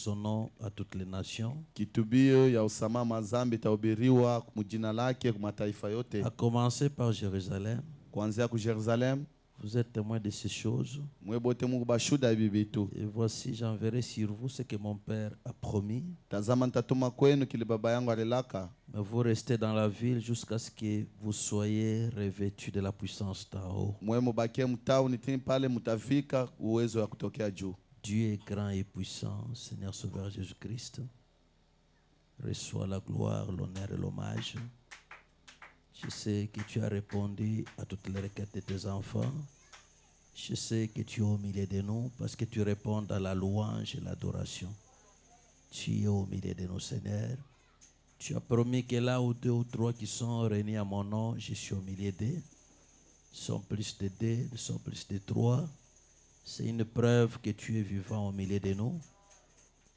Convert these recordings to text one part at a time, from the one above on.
son nom à toutes les nations. Kitubio ya usamaha mazambi itahubiriwa mjina lake kwa mataifa yote. À commencer par Jérusalem. Kuanzia ku Jerusalem. Vous êtes témoins de ces choses. Mwebote Mungu bashuda hivi vitu. Et voici, j'enverrai sur vous ce que mon Père a promis. Tazama nitatuma kwenu kile baba yangu alilaka. Mais vous restez dans la ville jusqu'à ce que vous soyez revêtus de la puissance d'en haut. Mwe mubakie mtauni tini pale mutafika uwezo wa kutokea juu. Dieu est grand et puissant, Seigneur Sauveur Jésus-Christ. Reçois la gloire, l'honneur et l'hommage. Je sais que tu as répondu à toutes les requêtes de tes enfants. Je sais que tu es au milieu de nous parce que tu réponds à la louange et l'adoration. Tu es au milieu de nous, Seigneur. Tu as promis que là où 2 ou 3 qui sont réunis à mon nom, je suis au milieu d'eux. Ils sont plus de 2, ils sont plus de 3. C'est une preuve que tu es vivant au milieu de nous.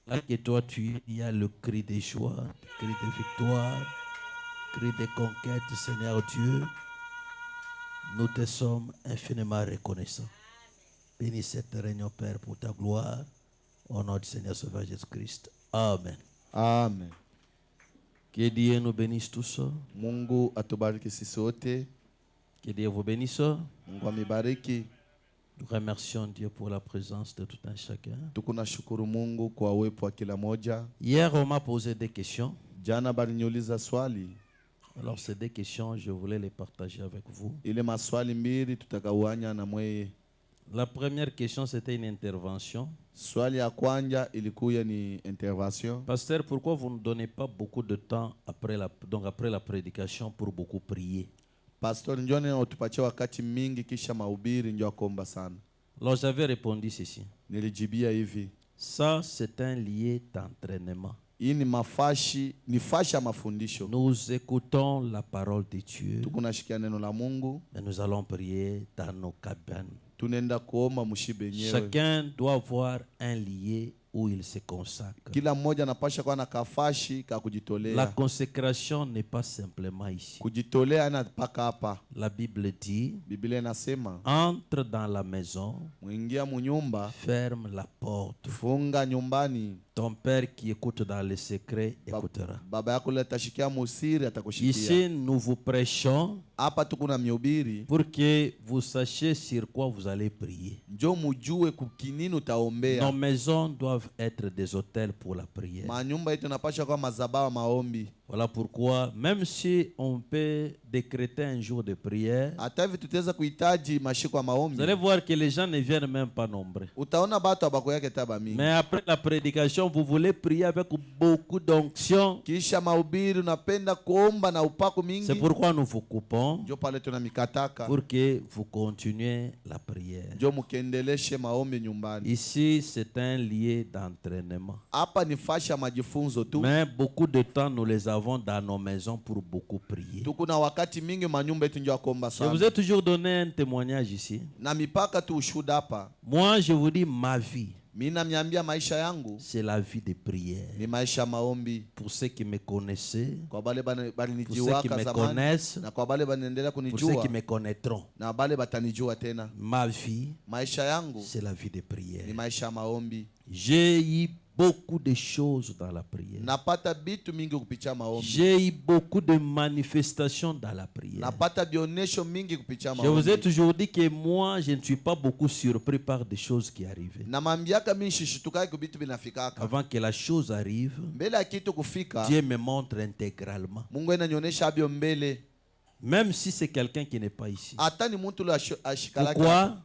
Là que toi tu es, il y a le cri de joie, le cri de victoire, le cri de conquête, Seigneur Dieu. Nous te sommes infiniment reconnaissants. Bénis cette réunion, Père, pour ta gloire. Au nom du Seigneur Sauveur Jésus-Christ. Amen. Amen. Que Dieu nous bénisse tous. Mungu atubariki sisi wote. Que Dieu vous bénisse. Mungu amibariki. Nous remercions Dieu pour la présence de tout un chacun. Tukunashukuru Mungu kwa uwepo wa kila moja. Hier, on m'a posé des questions. Jana baliniuliza swali. Alors, ces 2 questions, je voulais les partager avec vous. Ile maswali mbili tutakawanya na mweye. La première question, c'était une intervention. Swali ya kwanja ilikuwa ni intervention. Pasteur, pourquoi vous ne donnez pas beaucoup de temps après la prédication pour beaucoup prier? Pastor, njone utupatie wakati mingi kisha mahubiri ndio kuomba sana. Alors j'avais répondu ceci. Nilijibia hivi. Ça, c'est un lieu d'entraînement. Hii ni fasha mafundisho. Nous écoutons la parole de Dieu. Tukunashikia neno la Mungu. Et nous allons prier dans nos cabanes. Tunaenda kuomba mushibe nyewe. Chacun doit avoir un lieu où il se consacre. Kila mmoja anapasha kuwa na kafashi ka kujitolea. La consécration n'est pas simplement ici. Kujitolea na paka hapa. La Bible dit, Biblia inasema, entre dans la maison, muingia munyumba, ferme la porte. funga nyumbani. Ton père qui écoute dans le secret écoutera. Baba yako atashikia musiri atakushikia. Ici, nous vous prêchons hapa tukuna mihubiri pour que vous sachiez sur quoi vous allez prier. Njo mujue kukinini utaombea. Nos maisons doivent être des hôtels pour la prière. Manyumba yetu napasha kwa madhabahu maombi. Voilà pourquoi, même si on peut décréter un jour de prière, hata hivi tutaweza kuhitaji mashiko ya maombi. Vous allez voir que les gens ne viennent même pas nombreux. Utaona batu abako yake taba mingi. Mais après la prédication, vous voulez prier avec beaucoup d'onction. Kisha mahubiri unapenda kuomba na upako mingi. C'est pourquoi nous vous coupons. Njo pale tuna mikataka. Pour que vous continuez la prière. Njo mukendeleshe maombi nyumbani. Ici, c'est un lieu d'entraînement. Hapa ni fasha majifunzo tu. Mais beaucoup de temps, nous les avons dans nos maisons pour beaucoup prier. Tukuna wakati mingi manyumba yetu njo kuomba sana. Je vous ai toujours donné un témoignage ici. Na mipaka tu ushuhuda hapa. Moi, je vous dis ma vie. Mina miambia maisha yangu. C'est la vie de prière. Ni maisha maombi. Pour ceux qui me connaissaient. Kwa bale balinijiwa qui me connaissent. Na kwa bale banaendelea kunijua. Pour ceux qui me connaîtront. Na bale batanijua tena. Ma vie. Maisha yangu. C'est la vie de prière. Ni maisha maombi. J'ai eu beaucoup de choses dans la prière. Napata bitu mingi kupitia maombi. J'ai eu beaucoup de manifestations dans la prière. Napata bionesho mingi kupitia maombi. Je vous ai toujours dit que moi, je ne suis pas beaucoup surpris par des choses qui arrivent. Na mambiaka mimi shishitukai ku bitu binafikaka. Avant que la chose arrive, mbele kitu kufika, Dieu me montre intégralement. Mungu ananionyesha bio mbele. Même si c'est quelqu'un qui n'est pas ici. Hata ni mtu la ashikalaka. Pourquoi?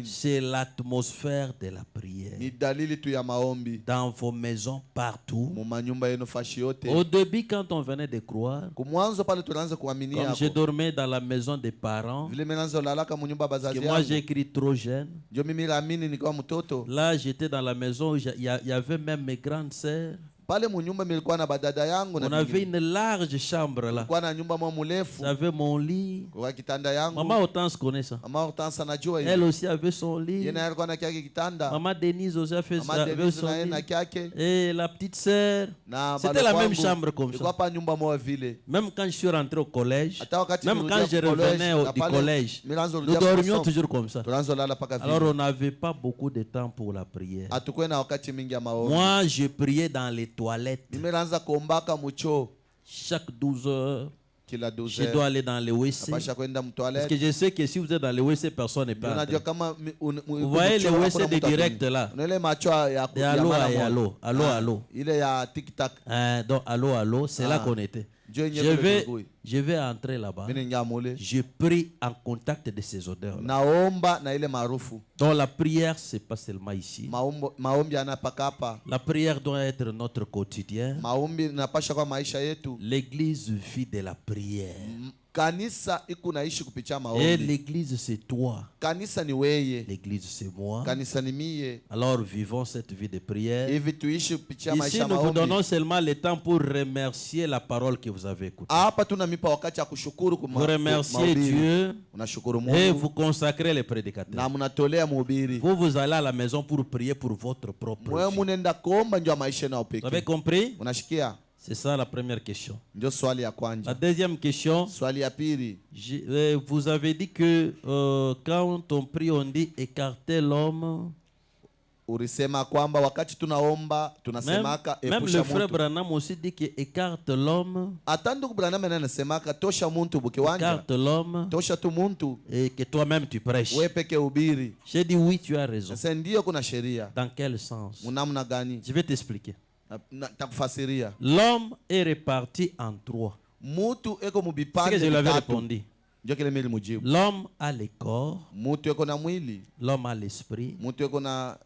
C'est l'atmosphère de la prière. Ni dalili tu ya maombi. Dans vos maisons, partout. Mumanyumba yenu fashi yote. Au début, quand on venait de croire, kumwanzo pale tunaanza kuaminia. Comme je dormais dans la maison des parents. Vile menazo lalaka munyumba bazazi yangu. Parce que moi j'ai écrit trop jeune. Jo mimi naamini nilikuwa mtoto. Là, j'étais dans la maison, il y avait même mes grandes sœurs. Pale munyumba milikuwa na badada yangu On na avait vingine. une large chambre là. Kulikuwa na nyumba mwa mrefu J'avais mon lit. kwa kitanda yangu. Maman Hortense connaît ça. Mama Hortense anajua Elle hiyo. aussi avait son lit. Yeye naye alikuwa na kiake kitanda. Maman Denise aussi Mama avait Denise son naye na lit. kiake. Et la petite sœur. Na C'était bale la même kwangu, chambre comme ilikuwa ça. hapa nyumba moja vile. Même quand je suis rentré au collège, Hata wakati même nilirudia quand je college, revenais na du pale, collège, milanzo nous rudia dormions masomo. toujours comme ça. Tunaanza lala paka Alors vile. on n'avait pas beaucoup de temps pour la prière. Hatukuwe na wakati mingi ya maombi. Moi, je priais dans les toilettes. Nimeanza kuombaka mucho Chaque 12 heures, kila je 12 dois aller dans les WC. napasha kwenda Parce mtoilet. que je sais que si vous êtes dans les WC, personne n'est pas Unajua entré. kama Vous voyez les WC de direct là. Unaele macho ya Et allô, mara et moja. allô, allô, Ah, allô. ile ya TikTok. Donc, allô, allô, c'est là Ah. qu'on était. Ndio yenyewe Je kule vais, Turugui. je vais entrer là-bas. Mimi ningia mule. Je prie en contact de ces odeurs. Naomba na ile maarufu. Donc la prière, c'est pas seulement ici. Maombi yanapaka hapa. La prière doit être notre quotidien. Maombi napasha kwa maisha yetu. L'église vit de la prière. Kanisa iko naishi kupitia Et maombi. l'église, c'est toi. Kanisa ni weye. L'église, c'est moi. Kanisa ni mie. Alors vivons cette vie de prière. Hivi tuishi kupitia Ici, maisha nous vous maombi. donnons seulement le temps pour remercier la parole que vous avez écoutée. Hapa tunamipa wakati ya kushukuru kwa Vous remerciez Dieu unashukuru et Mungu vous consacrez les prédicateurs. na mnatolea mhubiri. Vous allez à la maison pour prier pour votre propre Mwe vie. munenda kuomba ndio maisha na Vous avez upeke. compris? Unashikia? C'est ça la première question. Ndio swali ya La kwanza. deuxième question, Swali ya pili. vous avez dit que quand on prie, on dit écarter l'homme. Ulisema kwamba wakati tunaomba tunasemaka Même epusha le frère mtu. Branham aussi dit que écarte l'homme, Hata ndugu Branham naye anasemaka tosha muntu bukiwanja. écarte l'homme, Tosha tu muntu. et que toi-même tu prêches. Wewe peke ubiri. J'ai dit oui, tu as raison. Sasa ndio kuna sheria. Dans quel sens? Munamna gani? Je vais t'expliquer. Takufasiria. L'homme est réparti en trois. Mutu eko C'est ce que mubipande je lui avais vitatu. répondu. Ndio kile mimi mujibu. L'homme a le corps, Mutu eko na mwili. l'homme a l'esprit, Mutu eko na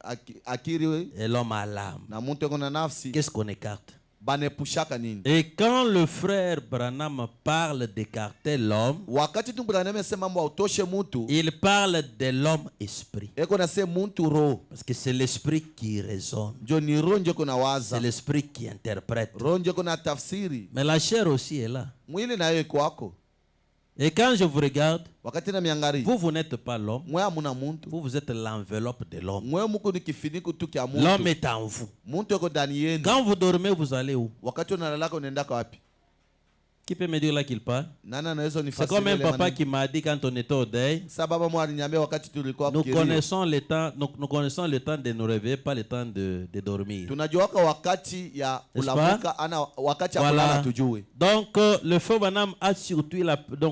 akili et l'homme a l'âme. na mutu eko na nafsi. Qu'est-ce qu'on écarte? Banepushaka nini? Et quand le frère Branham parle d'écarter l'homme, Wakati tu Branham amesema mambo autoshe mutu, il parle de l'homme esprit. eko na se muntu roho. Parce que c'est l'esprit qui raisonne. Ndio ni roho ndio kuna waza. C'est l'esprit qui interprète. Roho ndio kuna tafsiri. Mais la chair aussi est là. Mwili nayo iko wako. Et quand je vous regarde, Wakati na miangari, vous n'êtes pas l'homme. mwe amuna muntu. Vous êtes l'enveloppe de l'homme. Mwe muko ni kifiniko tu kya L'homme muntu. est en vous. Muntu eko ndani yenu. Quand vous dormez, vous allez où? Wakati unalalaka unaenda kwa wapi? Qui peut me dire là qu'il parle? Nani anaweza C'est comme un nifasiria papa qui m'a dit quand on était au deuil, Sa baba mwa aliniambia wakati tulikuwa nous kilio. connaissons le temps, nous connaissons le temps de nous réveiller, pas le temps de dormir. Tunajuaka wakati ya N'est-ce kulamuka ana wakati ya Voilà. kulala tujue. Donc, le frère Branham a surtout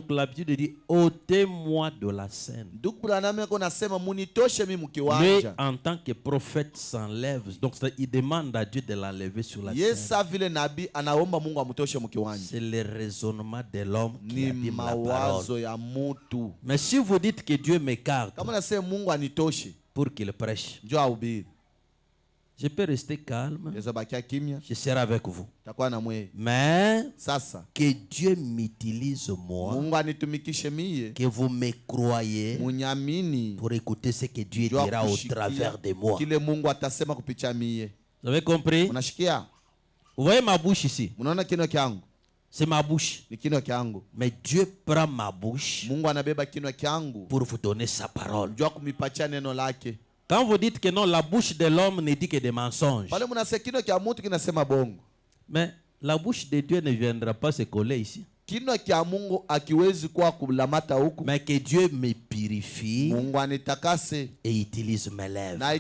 l'habitude de dire ôtez-moi de la scène. Ndugu Branham yako nasema munitoshe mimi Lui, mkiwanja. en tant que prophète, s'enlève. Donc, il demande à Dieu de l'enlever sur la scène. Yesa vile nabii anaomba Mungu amtoshe mkiwanja. C'est le raisonnement de l'homme qui Ni abîme la parole. mawazo ya mutu. Mais si vous dites que Dieu m'écarte Kama nasema Mungu anitoshe, pour qu'il prêche, njoo ahubiri. je peux rester calme, Yesu bakia kimya, je serai avec vous. takuwa na mwe. Mais Sasa que Dieu m'utilise moi, Mungu anitumikishe mie, que vous me croyez munyamini. pour écouter ce que Dieu Njoo dira au kushikia travers de moi. kile Mungu atasema kupitia mie. Vous avez compris? Unashikia? Vous voyez ma bouche ici? Unaona kino kyangu? C'est ma bouche. Ni kino kyangu. Mais Dieu prend ma bouche Mungu anabeba kino kyangu pour vous donner sa parole. njoo kumipatia neno lake. Quand vous dites que non, la bouche de l'homme ne dit que des mensonges. Pale mnasema kino kya mtu kinasema bongo. Mais la bouche de Dieu ne viendra pas se coller ici. Kino kya Mungu akiwezi kuwa kulamata huku. Mais que Dieu me purifie Mungu anitakase et utilise mes lèvres. na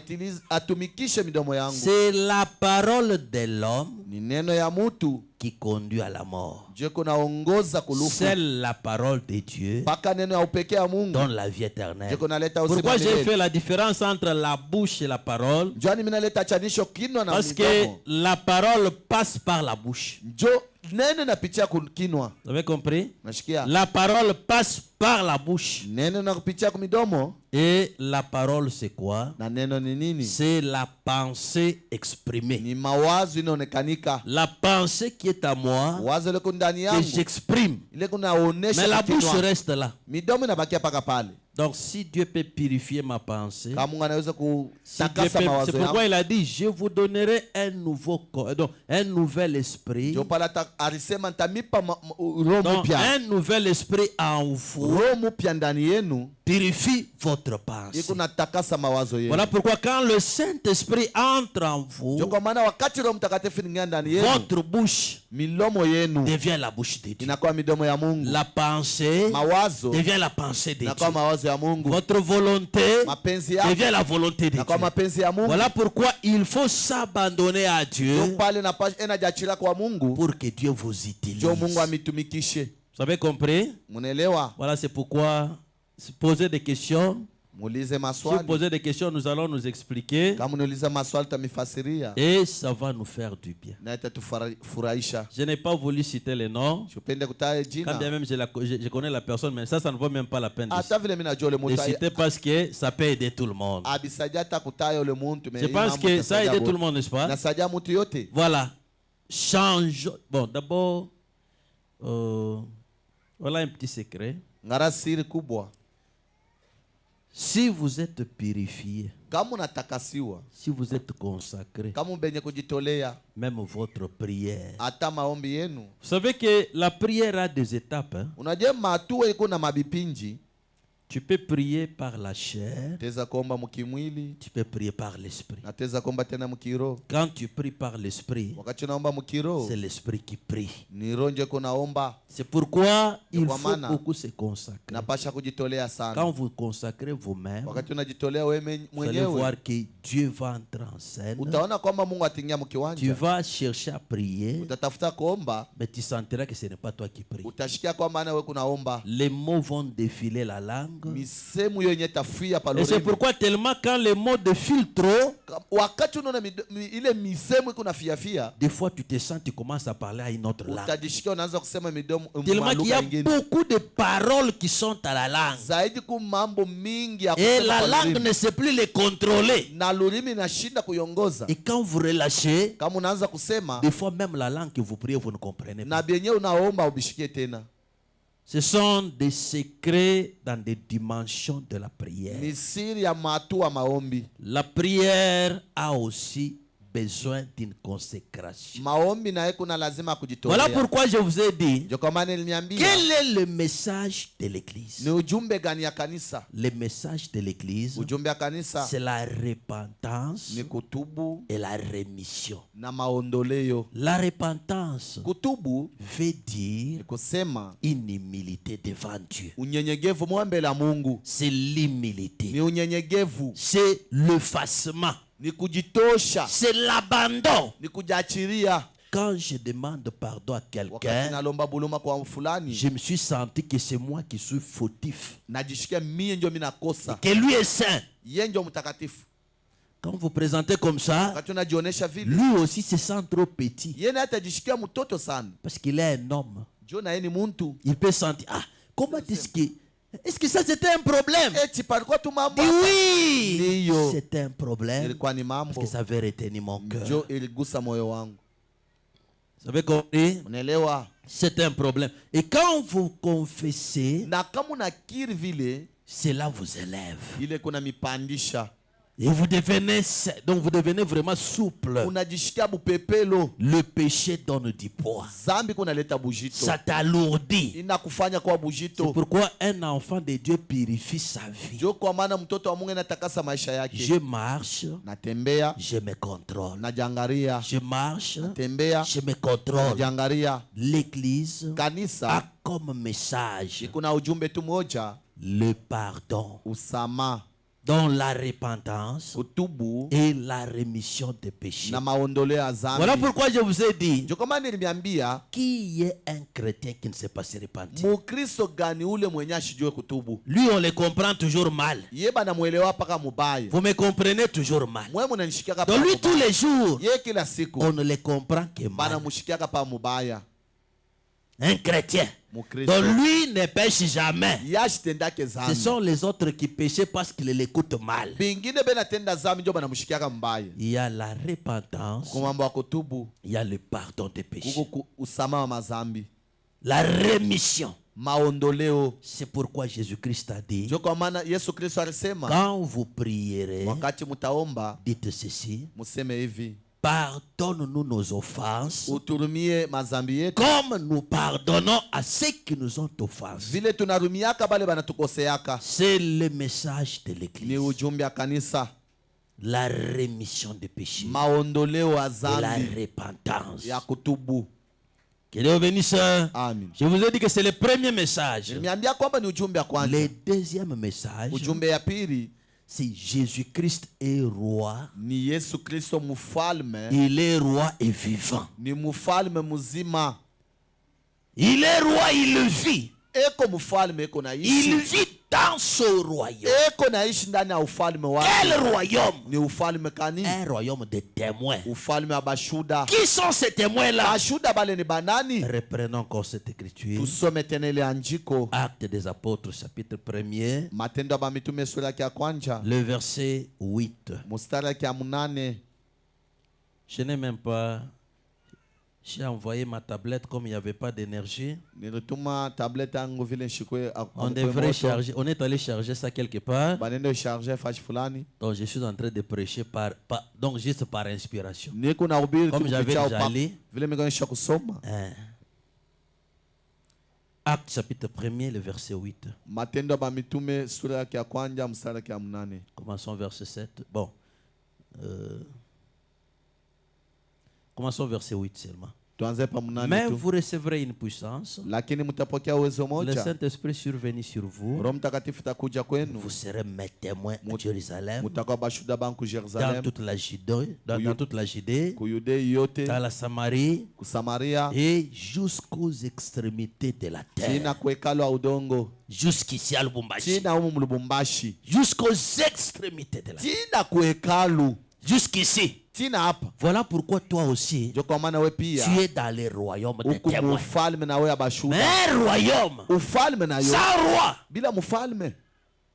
atumikishe midomo yangu. C'est la parole de l'homme Ni neno ya mtu qui conduit à la mort. je kunaongoza kulufu. Seule la parole de Dieu Paka neno ya upekee ya Mungu donne la vie éternelle. je kunaleta uzima Pourquoi j'ai milele. fait la différence entre la bouche et la parole? Njoo mimi naleta chanisho kinwa na Parce que midomo. la parole passe par la bouche. Njoo neno napitia kinwa. Vous avez compris? Nashikia? La parole passe par la bouche. Neno na kupitia kumidomo Et la parole, c'est quoi? na neno ni nini? C'est la pensée exprimée. Ni mawazo inaonekanika. La pensée qui est à moi, Wazo ile ndani que yangu j'exprime. ile kunaonesha Mais la kwa bouche kinwa. reste là. Midomo inabakia paka pale. Donc si Dieu peut purifier ma pensée, kama Mungu anaweza si Dieu kutakasa peut- mawazo c'est pourquoi yangu, il a dit, je vous donnerai un nouveau corps, donc un nouvel esprit, ndio pale alisema nitamipa roho donc mpya. un nouvel esprit en vous Roho mpya ndani yenu purifie votre pensée. iko natakasa mawazo yenu. Voilà pourquoi quand le Saint-Esprit entre en vous, Ndio kwa maana wakati Roho Mtakatifu anaingia ndani yenu, votre bouche milomo yenu devient la bouche de Dieu. inakuwa midomo ya Mungu, La pensée mawazo devient la pensée de inakuwa Dieu. mawazo ya Mungu, Votre volonté mapenzi yako devient la volonté de inakuwa Dieu. mapenzi ya Mungu. Voilà pourquoi il faut s'abandonner à Ndio Dieu pale inajiachila kwa Mungu, pour que Dieu vous utilise. ndio Vous Mungu amitumikishe. avez compris? Munaelewa? Voilà, c'est pourquoi se poser des questions. Muulize Si vous maswali. posez des questions, nous allons nous expliquer Kama unauliza maswali tamifasiria et ça va nous faire du bien. na itatufurahisha. Je n'ai pas voulu citer les noms. Tupende kutaja Quand bien jina. même je connais la personne, mais ça ne vaut même pas la peine Hata vile mimi najua ule de mtu citer parce que ça peut aider tout le monde. abisaja hata kutaya ule mtu. Je pense que ça a aidé tout le monde, n'est-ce pas? Nasaidia mtu yote. Voilà. Change. Bon, d'abord, voilà un petit secret. Ngara siri kubwa. Si vous êtes purifié, Kama unatakasiwa, si vous êtes consacré, kama mbenye kujitolea, même votre prière. hata maombi yenu. Vous savez que la prière a des étapes. Hein? Unajua matua iko na mabipinji. Tu peux prier par la chair, Teza kuomba mkimwili, tu peux prier par l'esprit. na teza kuomba tena mkiro. Quand tu pries par l'esprit, Wakati unaomba mkiro, c'est l'esprit qui prie. ni roho nje kunaomba. C'est pourquoi il Kwa faut maana, beaucoup se consacrer. Napasha kujitolea Quand sana. vous consacrez vous-même, Wakati unajitolea wewe vous allez voir mwenyewe, que Dieu va entrer en scène. utaona kwamba Mungu atingia Tu mkiwanja. vas chercher à prier, Utatafuta kuomba, mais tu sentiras que ce n'est pas toi qui pries. utashikia kwamba na wewe kunaomba. Les mots vont défiler la langue. Misemo hiyo yenye tafia Et c'est paloremi. pourquoi tellement quand les mots défilent trop, Wakati unaona ile misemo iko na fiafia, des fois tu te sens, tu commences à parler à une autre langue. utajishikia unaanza kusema midomo Tellement qu'il y malugha a nyingine. beaucoup de paroles qui sont à la langue. Zaidi ku mambo mingi ya Et kusema la kwa langue lurimi. ne sait plus les contrôler. Na lurimi inashinda kuiongoza. Et quand vous relâchez, Kama unaanza kusema des fois même la langue que vous priez, vous ne comprenez na pas. benye unaomba ubishikie tena. Ce sont des secrets dans des dimensions de la prière. Ni siri ya matua maombi. La prière a aussi besoin d'une consécration. Maombi naye kuna lazima kujitolea. Voilà pourquoi je vous ai dit, Ndio kwa maana niliniambia quel est le message de l'église? ni ujumbe gani ya kanisa? Le message de l'église, Ujumbe ya kanisa c'est la repentance ni kutubu et la rémission. na maondoleo. La repentance Kutubu veut dire ni kusema une humilité devant Dieu. unyenyegevu mwa mbele ya Mungu. C'est l'humilité. Ni unyenyegevu, C'est l'effacement. ni kujitosha, C'est l'abandon. ni kujiachilia. Quand je demande pardon à Wakati quelqu'un, nalomba buluma kwa fulani, je me suis senti que c'est moi qui suis fautif. najishikia mie ndio mimi nakosa, Que lui est saint. yeye ndio mtakatifu. Quand vous présentez comme ça, Wakati unajionyesha vile, lui aussi se sent trop petit. yeye naye atajishikia mtoto sana. Parce qu'il est un homme. Ndio na yeye ni muntu. Il peut sentir, ah, comment est-ce que ça c'était un problème? Eti palikuwa tu mambo. Et oui, Ndiyo. c'était un problème. Ilikuwa ni Parce mambo. que ça avait retenu mon cœur. Ndio iligusa moyo wangu. Vous avez compris? Unaelewa? C'est un problème. Et quand vous confessez, Na kama unakiri vile, cela vous élève. ile kuna mipandisha. Et vous devenez, donc vous devenez vraiment souple. Unajishikia bupepelo. Le péché donne du poids. Zambi kunaleta bujito. Ça t'alourdit. Inakufanya kwa C'est bujito. pourquoi un enfant de Dieu purifie sa vie. Ndio kwa maana mtoto wa Mungu anatakasa maisha yake. Je marche, Natembea, je me contrôle. najangaria. Je marche, Tembea, je me contrôle. najangaria. L'église Kanisa a comme message kuna ujumbe tu moja, le pardon, usama, dont la repentance kutubu et la rémission des péchés. na maondoleo ya Voilà dhambi. pourquoi je vous ai dit, Ndio kwa maana nilimiambia, qui est un chrétien qui ne sait pas se repentir? Mukristo gani ule mwenye ashijue kutubu? Lui, on le comprend toujours mal. Yeye bana muelewa paka mubaya. Vous me comprenez toujours mal. Mwe munanishikiaka Donc pa lui, tous mubaya. les jours, Yeye kila siku on ne le comprend que bana mal. mushikiaka pa mubaya. Un chrétien. Mukristo Donc lui ne pêche jamais. yashitendake Ce zambi. sont les autres qui péchaient parce qu'ils l'écoutent mal. Bingine benatenda zambi ndio banamushikiaka mbaya. Il y a la repentance, Kwa mambo ya kutubu, il y a le pardon des péchés, kuko usama wa mazambi, la rémission. maondoleo. C'est pourquoi Jésus-Christ a dit, Ndio kwa maana Yesu Kristo alisema quand vous prierez, wakati mtaomba dites ceci, museme hivi: pardonne-nous nos offenses, uturumie mazambi yetu comme nous pardonnons à ceux qui nous ont offensés. vile tunarumiaka bale banatukoseaka. C'est le message de Ni l'Église. ujumbe ya kanisa, La rémission des péchés maondoleo ya et la zambi repentance. ya kutubu. Que Dieu bénisse. Amen. Je vous ai dit que c'est le premier message. Nimeambia kwamba ni ujumbe ya kwanza. Le deuxième message, Ujumbe ya pili c'est Jésus-Christ est roi. ni Yesu Kristo mfalme, Il est roi et vivant. ni mfalme mzima. Il est roi, il vit. Eko mfalme, eko Il naishi, vit dans ce royaume. eko naishi ndani ya ufalme Quel wake. royaume? Ni ufalme kani? Un royaume de témoins. Ufalme wa bashuda. Qui sont ces témoins-là? Bashuda bale ni banani? Reprenons encore cette écriture. Tusome tena ile andiko, Actes des Apôtres, chapitre 1er, Matendo ya Mitume sura yake ya kwanza le verset 8. mstari yake ya 8. Je n'ai même pas... J'ai envoyé ma tablette comme il n'y avait pas d'énergie. Nilituma tableta yangu vile nshikwe On devrait charger. On est allé charger ça quelque part. banendo charger fashi fulani. Donc je suis en train de prêcher donc juste par inspiration. Niko na ubiri Comme j'avais kupitia déjà upako. lu. Vile mikonisha kusoma Hein. Acte chapitre 1er, le verset 8. Matendo ya Mitume sura yake ya kwanza mstari yake ya 8. Commençons verset 7. Bon. Commençons verset 8 seulement. Tuanze pa 8 Mais tu. vous recevrez une puissance. Lakini mtapokea uwezo Le moja, Saint-Esprit survenir sur vous. Roho Mtakatifu takuja kwenu, Vous serez mes témoins à Jérusalem, mutakuwa bashuda bangu dans Jerusalem, toute la Judée, dans toute la Judée, kuyudei yote, dans la Samarie kusamaria, et jusqu'aux extrémités de la terre. china kuekalo wa udongo, Jusqu'ici à Lubumbashi. china humu mlubumbashi, Jusqu'aux extrémités de la terre. china kuekalu, Jusqu'ici. china hapa. Voilà pourquoi toi aussi, Ndio kwa maana we pia tu es dans les royaumes des huku témoins. mufalme na we Mais abashuda, un royaume ufalme nayo sans roi. bila mfalme.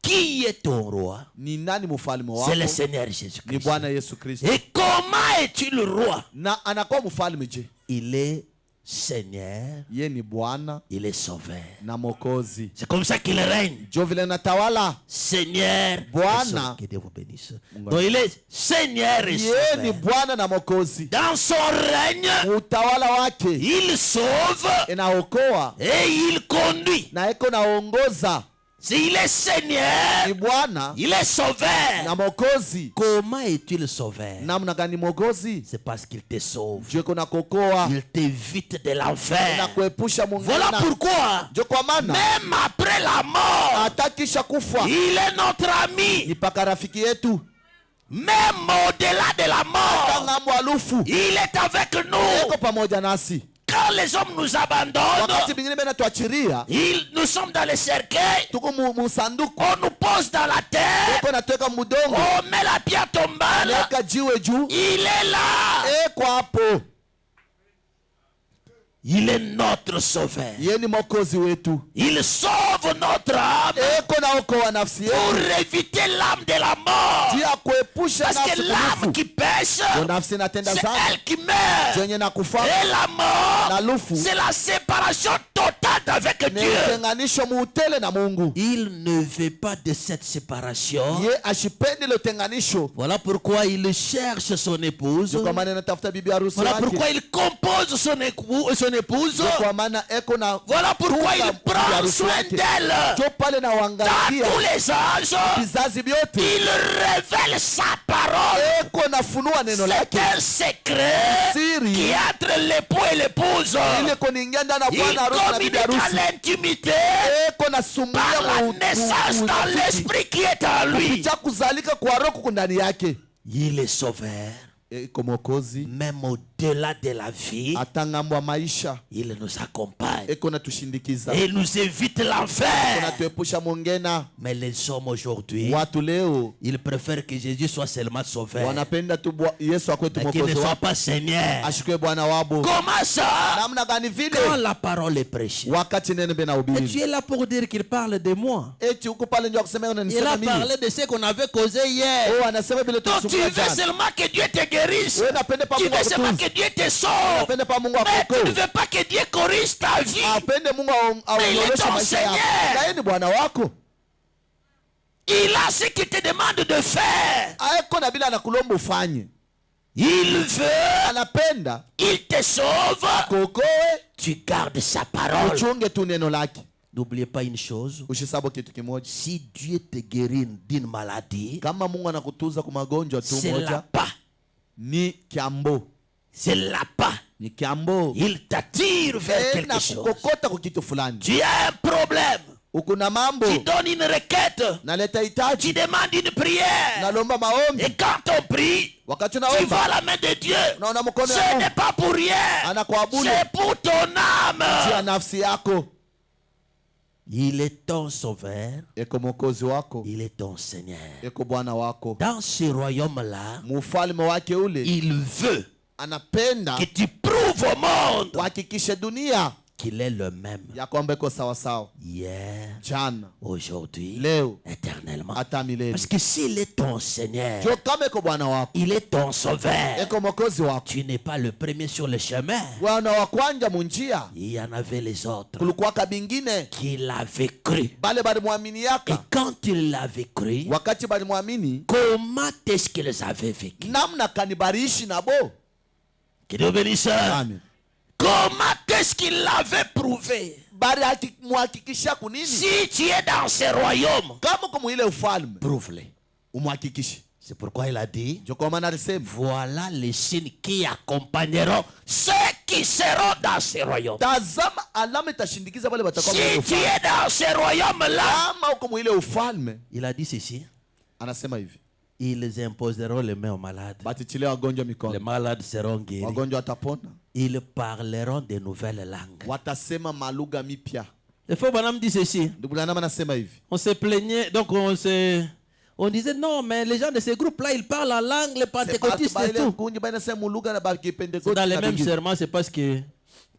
Qui est ton roi? Ni nani mfalme C'est le wako? Seigneur Ni Jésus-Christ. Bwana Yesu Kristo. Et comment es-tu le roi? Na anakuwa mfalme je? Il est Seigneur, Ye ni Bwana il est sauveur. na Mwokozi. C'est comme ça qu'il règne. Jo vile natawala, Seigneur, Bwana. et sauveur. Que Dieu vous bénisse. Donc il est Seigneur et ye ni sauveur. Bwana na Mwokozi. Dans son règne, Utawala wake il sauve inaokoa et il conduit. na eko naongoza. S'il est Seigneur, Ni Bwana il est sauveur. na Mwokozi. Comment est-il sauveur? Namna gani Mwokozi? C'est parce qu'il te sauve. Jo eko nakokoa Il t'évite de na l'enfer. kuepusha Voilà mungana. pourquoi, Jo kwa maana même après la mort, hata kisha kufa il est notre ami. ni paka rafiki yetu. Même au-delà de la mort, Ngambo alufu il est avec nous. eko pamoja nasi. Quand les hommes nous abandonnent, Wakati mwingine bena tuachiria, nous sommes dans le cercueil, tuko musanduku, on nous pose dans la terre, eko natweka mudongo, on met la pierre tombale, leka jiwe juu, il est là. eko hapo. Il est notre sauveur. Ye ni Mwokozi wetu, Il sauve notre âme eko naokoa nafsi pour yetu, éviter l'âme de la mort. juu ya kuepusha Parce que nafsi l'âme kufu. qui pêche, Ndio nafsi inatenda c'est dhambi, elle qui meurt. zenye na kufa Et la mort, na lufu c'est la séparation totale avec ni Dieu. utenganisho muutele na Mungu. Il ne veut pas de cette séparation. Ye ashipendi lo tenganisho, Voilà pourquoi il cherche son épouse. ndio kwa maana anatafuta bibi harusi Voilà pourquoi wake, il compose son épouse. ndio kwa maana eko na Voilà pourquoi il tunza bibi prend harusi soin wake, d'elle. ndio pale na Dans waangalia tous les âges, vizazi vyote, il révèle sa parole. eko nafunua neno C'est lake un secret qui siri, est entre l'époux et l'épouse. ile koniingia ndani ya Il bwana harusi na bibi communique à harusi, l'intimité eko nasumulia par la naissance dans l'esprit qui est en lui. kupitia kuzalika kwa roho kuko ndani yake. Il est sauveur. Eko Mwokozi, Même au-delà de la vie, hata ngambo ya maisha il nous accompagne. eko natushindikiza, Et il nous évite l'enfer. natuepusha mongena. Mais les hommes aujourd'hui, Watu leo ils préfèrent que Jésus soit seulement sauveur, wanapenda tu Yesu akwetu mais qu'il ne mwokozi soit wao, pas Seigneur. ashikwe bwana wabo. Comment ça? Namna gani Quand vile la parole est prêchée. wakati neno bena Et tu ubiri es là pour dire qu'il parle de moi. eti huko pale ndio kusema Il a unanisema mimi. parlé de ce qu'on avait causé hier. Oh, anasema vile Donc tu tulisema veux jana. seulement que Dieu te guérisse. guérisse. Wewe unapenda pa Tu Mungu ne sais pas akutunze. que Dieu te sauve. Unapenda pa Mungu Mais tu ne akuokoe. veux pas que Dieu corrige ta vie. Apende Mungu Mais il est aonyeshe ton maisha yako. Seigneur. Na yeye ni Bwana wako. Il a ce qu'il te demande de faire. Haiko na bila anakulomba ufanye. Il veut, Anapenda il te sauve. akuokoe, Tu gardes sa parole. uchunge tu neno lake. N'oubliez pas une chose. Usisahau kitu kimoja. Si Dieu te guérit d'une maladie, Kama Mungu anakutunza kwa magonjwa tu c'est moja, là-bas. ni kiambo. C'est là-bas. Ni kiambo. Il t'attire vers Na quelque chose. kukokota kwa kitu fulani. Tu as un problème. Ukuna mambo. Tu donnes une requête. Naleta hitaji. Tu demandes une prière. Nalomba maombi. Et quand on prie, Wakati tu unaomba, vois la main de Dieu. unaona mkono Ce wa Mungu. n'est pas pour rien. Anakuabudu. C'est pour ton Jia âme. nafsi yako. Il est ton sauveur. Eko mwokozi wako. Il est ton Seigneur. Eko Bwana wako. Dans ce royaume-là, Mufalme wake ule il veut anapenda que tu prouves au monde kuhakikisha dunia qu'il est le même. ya kwamba iko sawasawa, Hier, jana, aujourd'hui, leo, éternellement. hata milele. Parce que s'il est ton Seigneur, Jo, kama iko Bwana wako, il est ton sauveur. eko mwokozi wako, Tu n'es pas le premier sur le chemin. wana wa kwanja munjia, Il y en avait les autres kulikuwaka bingine qui l'avaient cru. bale balimwamini Et yaka. quand ils l'avaient cru, Wakati balimwamini, comment est-ce qu'ils avaient vécu? namna kanibarishi nabo. Que Dieu bénisse. Amen. Comment est-ce qu'il l'avait prouvé? Bari muhakikisha kunini? Si tu es dans ce royaume, Kama uko mwile ufalme, prouve-le. umuhakikishe. C'est pourquoi il a dit, Jo, kwa maana alisema, voilà les signes qui accompagneront ceux qui seront dans ce royaume. tazama alama itashindikiza wale watakuwa Si mwile tu ufalme. es dans ce royaume-là, Kama uko mwile ufalme, il a dit ceci, anasema hivi, ils imposeront les mains aux malades. batichilia wagonjwa Les mikono, malades seront guéris. wagonjwa watapona, Ils parleront de nouvelles langues. watasema malugha mipya. Le frère Branham dit ceci. Ndugu Branham anasema hivi, On se plaignait, donc on disait non, mais les gens de ces groupes-là, ils parlent en langue, les pentecôtistes et tout. kunji bana sema mulugha na ba C'est kipentekoste dans les na mêmes bingine. serments, c'est parce que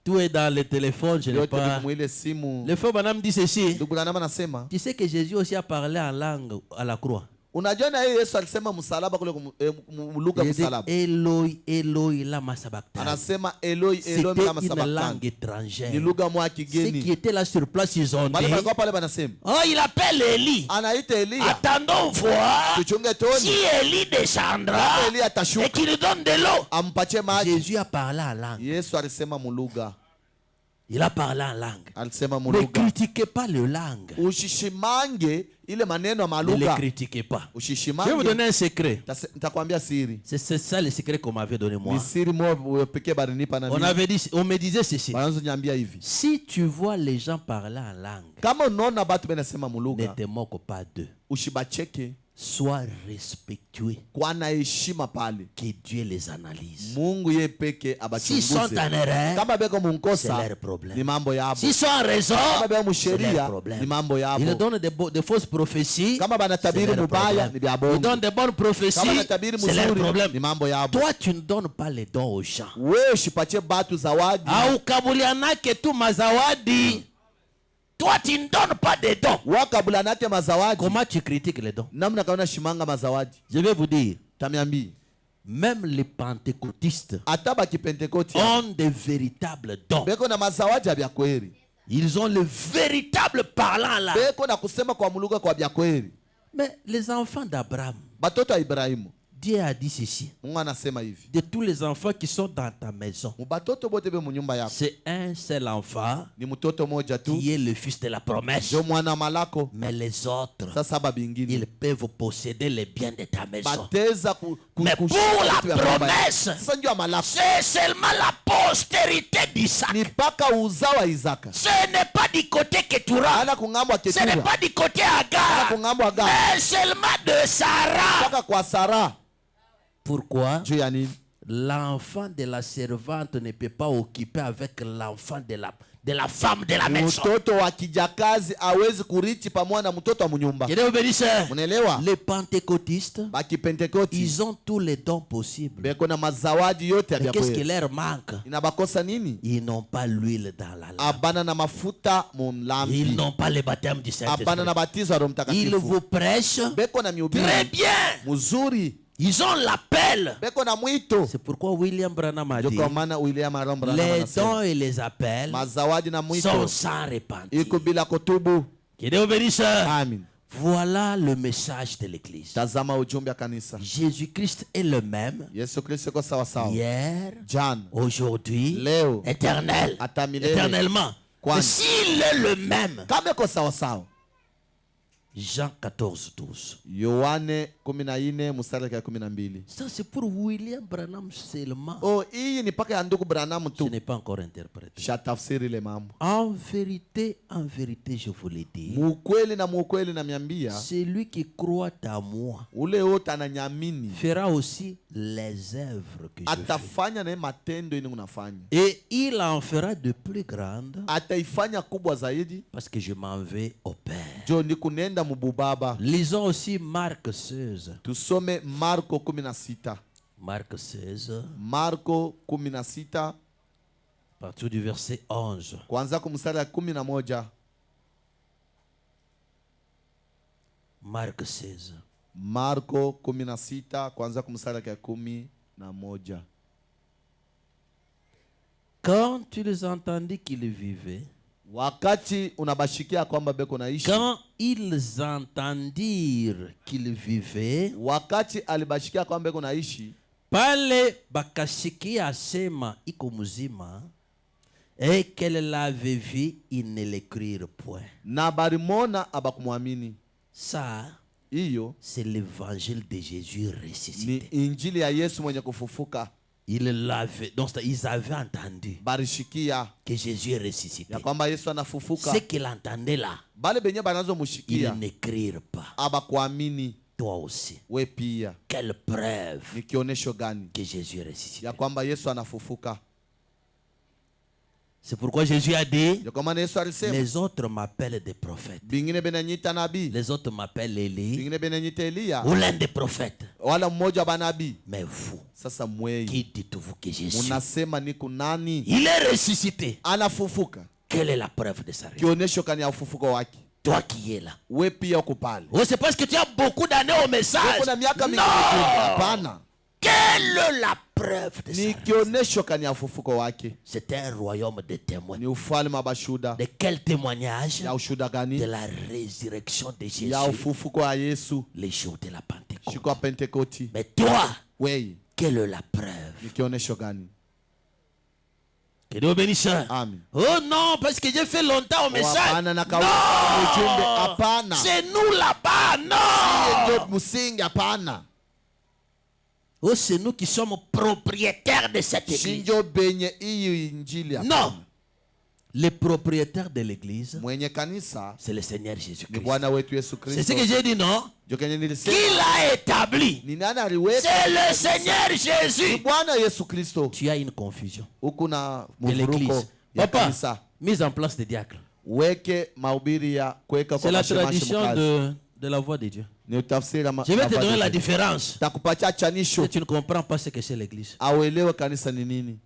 tout est dans le téléphone, je n'ai Yote pas. viko mwile simu. Le frère Branham dit ceci. Ndugu Branham anasema, Tu sais que Jésus aussi a parlé en langue à la croix. unajua na yeye Yesu alisema msalaba kule mulugha Il dit msalaba. Eloi, Eloi, lama sabachthani. Anasema Eloi C'était Eloi lama une langue sabachthani. étrangère. Ni lugha mwa Ceux qui kigeni. étaient là sur place, ils ont Wale dit, walikuwa pale banasema, oh, il appelle Élie. anaita Elia. Attendons voir Tuchunge si toni. Élie descendra Elia et atashuka qu'il nous donne de l'eau. ampatie maji. Jésus a parlé en langue. Yesu alisema mulugha. Il a parlé en langue. Alisema Ne mulugha. critiquez pas le langue. Ushishimange ile maneno ya Ne les malugha. critiquez pas. Je vais vous Ushishimange. donner un secret. Nitakwambia siri. C'est ça le secret qu'on m'avait donné moi. Ni siri moja pekee barinipa na mimi. On me disait ceci. Wanaanza niambia hivi. Si tu vois les gens parler en langue, Kama unaona batu benasema ne mulugha, te moque pas d'eux. ushibacheke Sois respectueux. kwa na heshima pale. Que Dieu les analyse. Mungu yeye peke S'ils sont abachunguze. en erreur, Kama beko c'est munkosa leur problème. ni mambo yabo. S'ils sont en raison, Kama beko c'est leur musheria problème. ni mambo Ils yabo. donnent de fausses prophéties. Kama C'est banatabiri leur mubaya problème. ni bya Ils bongo. donnent de bonnes prophéties. Kama banatabiri C'est leur mzuri problème. ni mambo yabo. Toi, tu ne donnes pas les dons aux gens. Wewe ushipatie batu zawadi. Aukabulianake tu mazawadi. Toi, tu ne donnes pas de dons. Wakabulanake mazawadi. Comment tu critiques les dons? Namna kaona shimanga mazawadi. Je vais vous dire, Tamiambi. même les pentecôtistes Hata bakipentekoti ont de véritables dons. beko na mazawadi ya bya kweli. Ils ont le véritable parlant là. Beko na kusema kwa mulugha kwa bya kweli. Mais les enfants d'Abraham, Batoto wa Ibrahimu. Dieu a dit ceci. Mungu anasema hivi. De tous les enfants qui sont dans ta maison, Mubatoto bote be munyumba yako. c'est un seul enfant Ni mtoto moja tu. qui est le fils de la promesse. Jo mwana malako. Mais les autres, Sasa babingine. ils peuvent posséder les biens de ta maison. Bateza Mais pour la promesse, sasa ndio malako. c'est seulement la postérité d'Isaac. Ni paka uzao wa Isaka. Ce n'est pas du côté Ketura. Ana kungambo wa Ce n'est Ketura. pas du côté Ana Agar. kungambo wa Agar. Mais seulement de Sarah. Paka kwa Sara. Pourquoi? Juu ya nini? L'enfant de la servante ne peut pas occuper avec l'enfant de la femme de la maison. Mtoto wa kijakazi hawezi kurithi pamoja na mtoto wa mnyumba. Que Dieu vous bénisse. Unaelewa? Les pentecôtistes, Bakipentekoti ils ont tous les dons possibles. beko na mazawadi yote ya Mais qu'est-ce qui kweli. leur manque? Inabakosa nini? Ils n'ont pas l'huile dans la lampe. Abana na mafuta Ils mumlambi. n'ont pas le baptême du Abana Saint-Esprit. na batizo wa Roho Ils Mtakatifu. vous prêchent Beko na très mihubiri bien. mzuri. Ils ont l'appel. beko na mwito. C'est pourquoi William Branham a Ndio dit kwa maana William Branham les anasema dons et les appels mazawadi na sont mwito sans repentir. iko bila kutubu. Que Dieu bénisse. Amen. Voilà le message de l'église. Tazama ujumbe wa kanisa. Jésus-Christ est le même Yesu Kristo iko sawa sawa. hier, Jana, aujourd'hui, leo, éternel, hata milele. éternellement. Kwani. Et s'il est le même, Kama iko sawa sawa. Jean 14, 12. Yohane 14 mstari wa 12. Ça, c'est pour William Branham seulement. Oh, hii ni paka ya ndugu Branham Ce tu. n'est pas encore interprété. Shatafsiri ile mambo. En vérité, je vous le dis, Mukweli na miambia, celui qui croit à moi ule wote ananyamini fera aussi les œuvres que je fais. atafanya na matendo yenye unafanya. Et il en fera de plus grandes Ataifanya kubwa zaidi. parce que je m'en vais au Père. Jo ni kunenda mububaba. Lisons aussi Marc 16. Tusome Marko 16. Marc 16, Marko 16 à partir du verset 11. kuanza kwa mstari wa 11. Marc 16. Marko 16 kuanza kwa mstari wa 11. Quand ils entendirent qu'il vivait, Wakati unabashikia kwamba beko naishi, quand ils entendirent qu'il vivait, wakati alibashikia kwamba beko naishi, pale bakasikia asema iko mzima, et qu'elle l'avait vu, ils ne l'écrirent point. na barimona abakumwamini. Ça, Hiyo c'est l'évangile de Jésus ni ressuscité. injili ya Yesu mwenye kufufuka. Donc ils avaient entendu Barishikia que Jésus est ressuscité. ya kwamba Yesu anafufuka. Ce qu'ils entendaient là, Bale benye ils banazomshikia n'écrirent pas. abakuamini. Toi aussi. We pia Quelle preuve ni kionesho gani que Jésus est ressuscité. ya kwamba Yesu anafufuka? C'est pourquoi Jésus a dit, Ndio kwa maana Yesu alisema les autres m'appellent des prophètes. bingine benanyita nabii, Les autres m'appellent Élie bingine benanyita Elia, ou l'un des prophètes. wala mmoja wa banabii. Mais vous, Sasa mwei qui dites-vous que Jésus munasema niko nani? il est ressuscité? Anafufuka. Quelle est la preuve de sa résurrection? Kionesho kani ya ufufuko wake. Toi qui es là. We pia uko pale. Oh, c'est parce que tu as beaucoup d'années au message. Kuna miaka mingi Non! mjumbe. Hapana. Quelle est la preuve de sa Ni résurrection? kionesho kani ya ufufuko wake. C'est un royaume de témoins. Ni ufalme wa bashuda. De quel témoignage? Ya ushuda De gani? la résurrection de Jésus. Ya ufufuko wa Yesu. Les jours de la Pentecôte. Siku ya Pentekoti. Mais toi, Wei, quelle est la preuve? ni kionesho gani? Que Dieu bénisse. Amen. Oh non, parce que j'ai fait longtemps au message. Hapana na kauli ujumbe Non, hapana. c'est nous là-bas. Non. Ndio msingi hapana. Oh, c'est nous qui sommes propriétaires de cette église. Shinjo benye hii injili hapana. Non. Les propriétaires de l'église, Mwenye kanisa c'est le Seigneur ni Jésus-Christ. Bwana wetu Yesu C'est ce Kristo. que j'ai dit, non? Ndio kenye nilisema. Qui l'a établi? Ni nani aliweka? C'est le Seigneur Ni Jésus. Bwana Yesu Kristo. Tu as une confusion Huku na de mvuruko l'église. ya Papa, kanisa. mise en place des diacres. Weke mahubiri ya kuweka C'est kwa la mashemashi tradition mkazi. de la voix de Dieu. Ni utafsiri ya Je vais te donner la mavazi. différence. Takupatia chanisho Si tu ne comprends pas ce que c'est l'église. auelewe kanisa ni nini.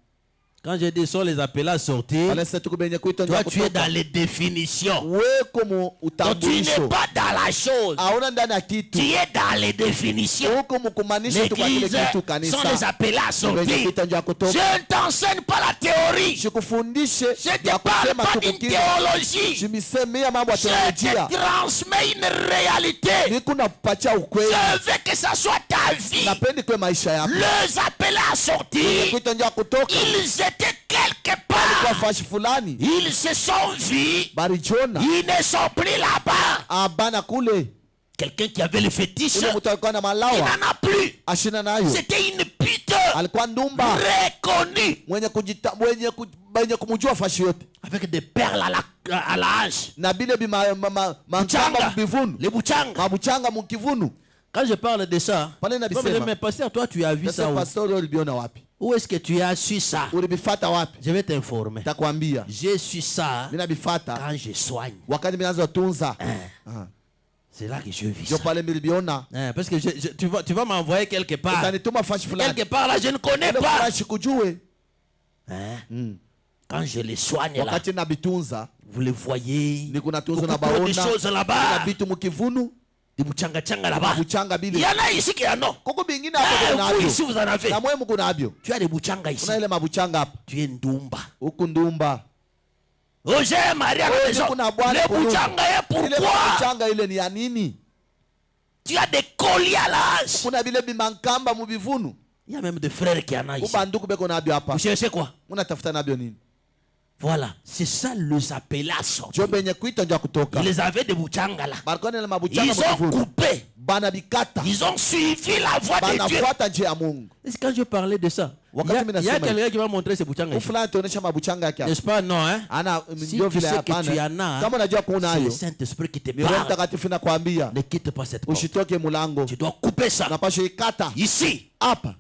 Quand je dis sont les appelés à sortir, Wale sasa tuko benye kuita toi ndio tu es kutoka. dans les définitions. Weko mu Donc tu n'es utambulisho. pas dans la chose. Aona ndani ya kitu. Tu es dans les définitions. Huko mkumanisha tu kwa kile L'église kitu sont les kanisa. appelés à Benye sortir. kuita ndio kutoka. Je ne t'enseigne pas la théorie. Sikufundishe Je ne ya te parle kusema pas tu d'une kukila. théologie. Jimisemea mambo ya Je teolojia. te transmets une réalité. Niko nakupatia ukweli. Je veux que ça soit ta vie. Napendi kwa maisha yako. Les appelés à sortir, Kuita ndio kutoka. ils étaient quelque Kwa part. fashi fulani. Ils se sont vus. Barijiona. Ils ne sont plus là-bas. Abana kule. Quelqu'un qui avait le fétiche, Ule mtu alikuwa na il malawa. n'en a plus. Ashina nayo. C'était une pute Alikuwa ndumba. reconnue. Mwenye kumjua fashi yote. Avec des perles à la hanche. Na bile bi mangamba Buchanga. mbivunu. Les bouchangas. Mabuchanga mukivunu. Quand je parle de ça, Pale na tu vas me dire, bisema. mais pasteur, toi tu as vu Sasa ça où? pastori ulibiona wapi? Où est-ce que tu as su ça? Ulibifata wapi? Je vais t'informer. Takwambia. J'ai su ça Mina bifata quand je soigne. wakati minaanza tunza. C'est là que je vis Jo ça. pale milibiona. Parce que tu vas m'envoyer quelque part. Utanituma fashi fulani. Quelque part là, je ne connais Ile pas. fashi kujue. Quand je les soigne là, Wakati nabitunza vous les voyez. ni kuna tunzo na Beaucoup trop de baona. choses Kuna là-bas. vitu mukivunu. des bouchanga-changa là-bas. Buchanga Il bile. y en a ici qui en ont. Kuko bingine Eh, hapo kuna vous nabyo. ici vous en avez. Na mwe mko nabyo. Tu as des bouchanga ici. Kuna ile mabuchanga hapa. Tu es Ndumba. Huku Ndumba. Roger Maria à la maison. kuna bwana Les kunuzu. bouchanga, Ile pourquoi? mabuchanga ile ni ya nini? Tu as des colliers à l'âge. Kuna bile bimankamba mu bivunu. Il y a même des frères qui en ont ici. Ubanduku beko nabyo hapa. Vous cherchez quoi? Unatafuta nabyo nini? Voilà. C'est ça les appelés à sortir. Jo benye kuita ndio kutoka. Ils les avaient des bouchanga là. Barikone ile mabuchanga Ils ont mu bivunu. coupé. Bana bikata. Ils ont suivi la voie de Dieu. Banafuata njia ya Mungu. Est-ce que quand je parlais de ça, il y a quelqu'un qui va montrer ses bouchanga ici. Ufulani tuonesha mabuchanga yake hapa. N'est-ce pas? Non, hein? Ana Si ndio tu vile sais que tu hapana. en as, Kama unajua kuna c'est le hayo. Saint-Esprit qui te Ni Roho parle. Mtakatifu nakwambia. Ne quitte pas cette porte. Usitoke mulango. Tu dois couper ça. Unapaswa ikata Ici. hapa.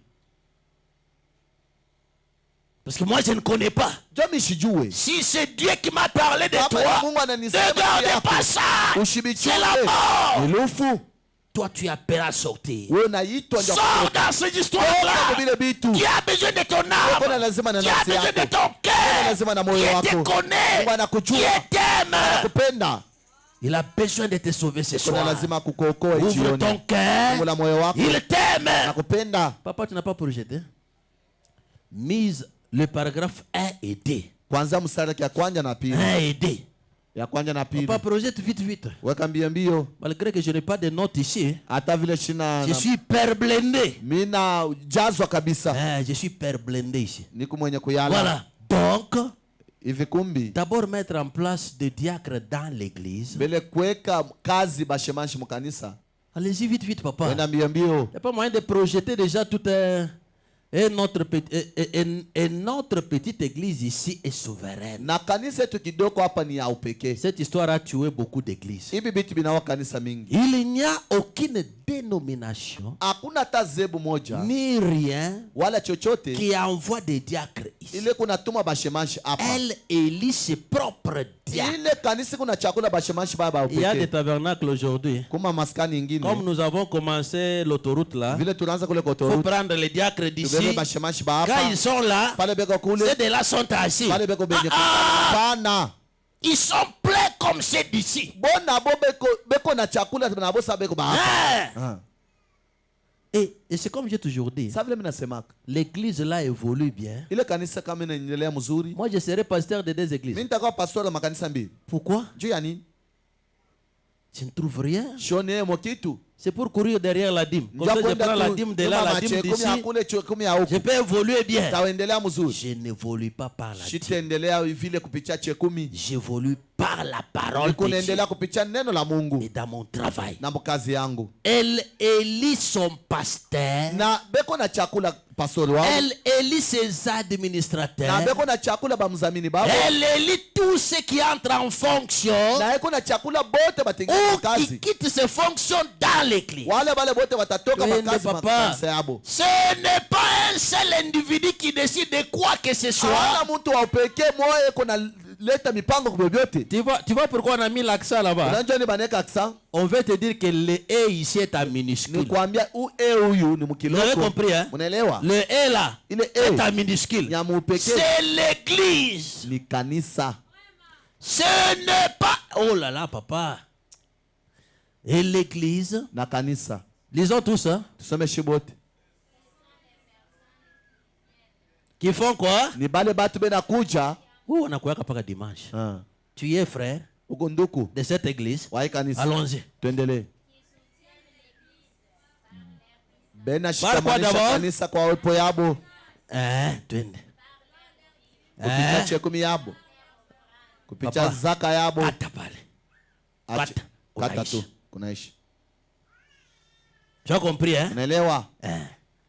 Parce que moi, je ne connais pas. Jo mishijue. Si c'est Dieu qui m'a parlé de Kama toi, ni Mungu ananisema ne juu garde yako. pas ça. Ushibichule. C'est la mort. Ni lufu. Toi, tu as peur à sortir. Wewe unaitwa ndio Sors kutoka. dans cette histoire-là. Toka vile vitu. Qui a besoin de ton Uko na âme. lazima na Qui a nafsi besoin de yako. ton cœur. lazima na moyo Qui te wako. connaît. Mungu anakujua. Qui t'aime. Anakupenda. Il a besoin de te sauver ce Kuna soir. lazima kukuokoa Ouvre jioni. ton cœur. Fungula moyo wako. Il t'aime. Anakupenda. Papa, tu n'as pas projeté. Mise le paragraphe 1 et 2. Kwanza mstari ya kwanza na pili. 1 et 2. Ya kwanza na pili. Papa, projette vite, vite. Weka mbio. Malgré que je n'ai pas de notes ici, Hata vile shina je suis père blindé. mina jazwa kabisa. Je suis père blindé ici. Niko mwenye kuyala. Voilà. Donc, Hivi kumbi. d'abord mettre en place des diacres dans l'église. Bele kuweka kazi bashemashi mukanisa. Allez-y vite, vite, papa. Wenda mbio. Il n'y a pas moyen de projeter déjà toute notre petite église ici est souveraine. Na kanisa yetu kidogo hapa ni ya upekee. Cette histoire a tué beaucoup d'églises. Hivi vitu binawa kanisa mingi. Il n'y a aucune dénomination Hakuna hata zebu moja ni rien wala chochote qui envoie des diacres ici. ile kunatuma bashemashi hapa. Elle élit ses propres diacres. Ile kanisa kuna chakula bashemashi baba Il y a des upekee. tabernacles aujourd'hui. Kuma maskani ingine. Comme nous avons commencé l'autoroute là, Vile tunaanza kule il faut kotoru. prendre les diacres d'ici. Tubebe bashemashi ba Quand hapa. ils sont là, Pale beko kule. ceux de là sont assis. Pale beko benye pana. Ils sont pleins comme ceux d'ici. Bona bo beko na chakula na bosa beko ba hapa. Et c'est comme j'ai toujours dit, Sasa vile mimi nasemaka. l'église là évolue bien. Ile kanisa kama inaendelea mzuri. Moi, je serai pasteur de 2 églises. Mimi nitakuwa pastor wa makanisa mbili. Pourquoi? Juu ya nini? Je ne trouve rien. Shone mo kitu. C'est pour courir derrière la dîme. Comme ça, je prends la dîme de là, la dîme d'ici. Je peux évoluer bien. Taendelea mzuri. Je n'évolue pas par la dîme. Shitaendelea vile kupitia chekumi. J'évolue par la parole de Dieu. Kunaendelea kupitia neno la Mungu. Et dans mon travail. Na kazi yangu. Elle élit son pasteur. Na beko na chakula pastor wao. Elle élit ses administrateurs. Na beko na chakula ba mzamini baba. Elle élit tous ceux qui entrent en fonction. Na eko na chakula bote batengeneza Ou qui kazi. quittent ses fonctions dans l'église. Wale bale bote watatoka Twende makazi papa. makanisa yabo. Ce n'est pas un seul individu qui décide de quoi que ce soit. Hawana mtu wa upekee moyo eko na leta mipango kwa vyote. Tu vois pourquoi on a mis l'accent là-bas? Unajua ni baneka accent. On veut te dire que le E ici est en minuscule. Nikwambia huyu ni Vous mkiloko. avez compris, hein? Unaelewa? Le E là Ile est en minuscule. ya mupekee C'est l'église. ni kanisa. Ce n'est pas... Oh là là, papa. Et l'église, Na kanisa. lisons tous, hein? Tusome shibote. Qui font quoi? Ni bale batu bena kuja. Oh, on a quoi qu'à dimanche. Tu es frère Uko nduku. de cette église. Wa kanisa. Allons-y. Tuendelee. Bena Par quoi shikamanisha d'abord? kanisa kwa uwepo yabo. Twende. Kupitia chekumi yabo. Kupitia Papa. zaka yabo. Kata pale. Ache. Kata. Kata Unaishi. tu. Kunaishi. Tu as compris, hein? Unaelewa?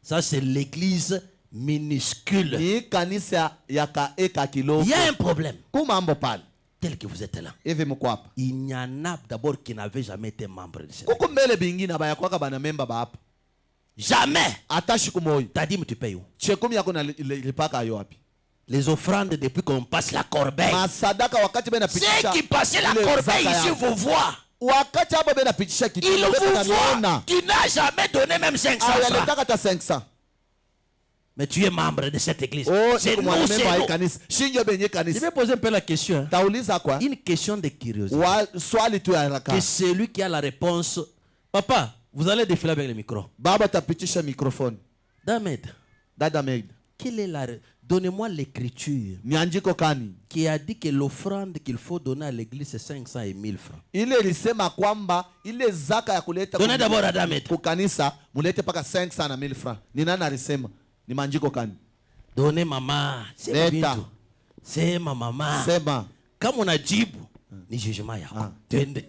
Ça, c'est l'église minuscule. Ni kanisa ya kaeka kilogo. Il y a un problème. Kumambo pale. Tel que vous êtes là. Hivi mko hapa. Il n'y en a d'abord qui n'avaient jamais été membre de cette Kuko mbele bingine baya kwaka bana memba ba hapa. Jamais. Hata siku moja. T'as dit, mais tu payes où? Chekumi yako na lipaka yo wapi? Les offrandes depuis qu'on passe la corbeille. Masadaka wakati bena pitisha. Ceux qui passaient la ile corbeille zaka ici yako. vous voient. Wakati hapo bena pitisha kitu. Ils vous bena voient. niona. Tu n'as jamais donné même 500 francs. Alitaka ta 500. Mais tu es membre de cette église. Oh, C'est siku nous, mwana c'est memba nous. ya kanisa. Shinjo benye Je kanisa. vais poser un peu la question. Tauliza kwa. Une question de curiosité. Swali tu ya haraka. Que celui qui a la réponse Papa, vous allez défiler avec le micro. Baba tapitisha microphone. Damed, Dada Meg. quelle est la... Donnez-moi l'écriture Niandiko kani. qui a dit que l'offrande qu'il faut donner à l'église c'est 500 et 1000 francs. Ile ilisema kwamba ile zaka ya kuleta Donnez d'abord à Damed. kukanisa mulete paka 500 na 1000 francs. Ni nani alisema? Ni manjiko kani? Donnez maman. C'est Leta. bintu. C'est ma maman. Sema. Kama unajibu ni jugement yako. Twende.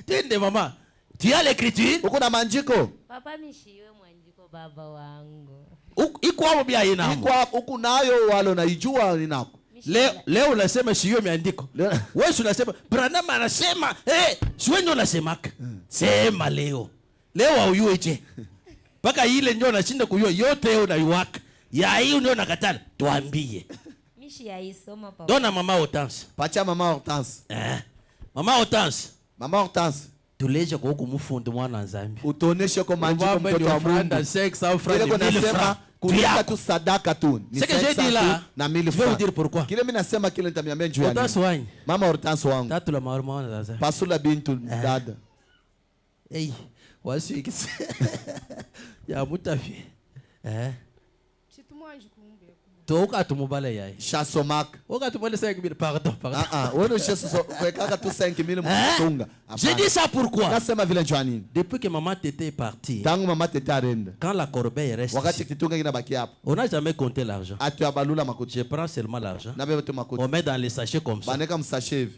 Twende mama. Tu as l'écriture? Uko na manjiko? Papa mishiwe mwanjiko baba wangu. Iko hapo bia ina. Iko hapo huku nayo walo naijua ninako. Leo unasema sio miandiko. Leo- Wewe unasema Branham anasema siwe ndio unasemaka. Sema leo. Leo hauyueje? Paka ile ndio unashinda kujua yote leo unaiwaka. Ya hii ndio nakatala. Tuambie. Mishi yaisoma papa. Dona mama Hortense. Pacha mama Hortense. Mama Hortense. Mama Hortense. Tuleje kwa huku mfundo mwana Nzambi. Utoneshe kwa manjiko Mama mtoto wa Mungu. 500 francs. Ile kwa 1000 nasema francs. kuleta tu sadaka tu. Ni C'est que j'ai 500 dit là, tu na 1000 je vais vous francs. dire pourquoi. Kile mimi nasema kile nitamiambia juu ya Hortense nini. wanyi. Mama Hortense wangu. Tatu la marumo wana Nzambi. Pasula bintu dada. Hey, wasi ikisi. Ya mutafi. Toka tumubale yai. Shasomaka. Oka tumale 5000 pardon. Wewe usheso kweka tu 5000 mfunga. J'ai dit ça pourquoi? Nasema vile juu ya nini. Depuis que maman Tété est partie, Tangu mama tete arenda. quand la corbeille reste Wakati ici, kitunga kinabaki hapo. on n'a jamais compté l'argent. Atu abalula makuti. Je prends seulement l'argent. Na bebe tu makuti. On met dans les sachets comme ça. Baneka msashe hivi.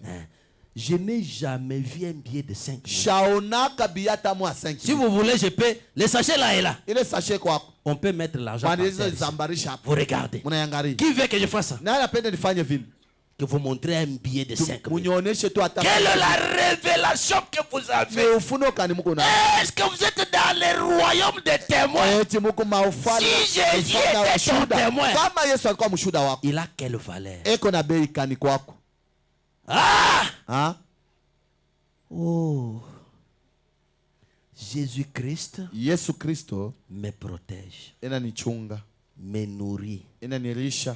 Je n'ai jamais vu un billet de 5 000. Shaonaka biata mwa 5. Si vous voulez, je peux. Le sachet là et là. Ile sashe kwako. On peut mettre l'argent par Bandizo terre ici. zambarisha hapo. Vous regardez. Munayangalia. Qui veut que je fasse ça? Na anapenda nifanye vile. Que vous montrez un billet de 5 000. Munioneshe tu hata. Quelle est la révélation que vous avez? Ni ufuno kani mko na. Est-ce que vous êtes dans le royaume des témoins? Eti mko maufalme. Si Jésus était ton témoin, Kama Yesu alikuwa mshuhuda wako. il a quelle valeur? Eko na bei kani kwako. Ah! Oh! Jésus-Christ Yesu Kristo me protège, inanichunga, me nourrit, inanilisha,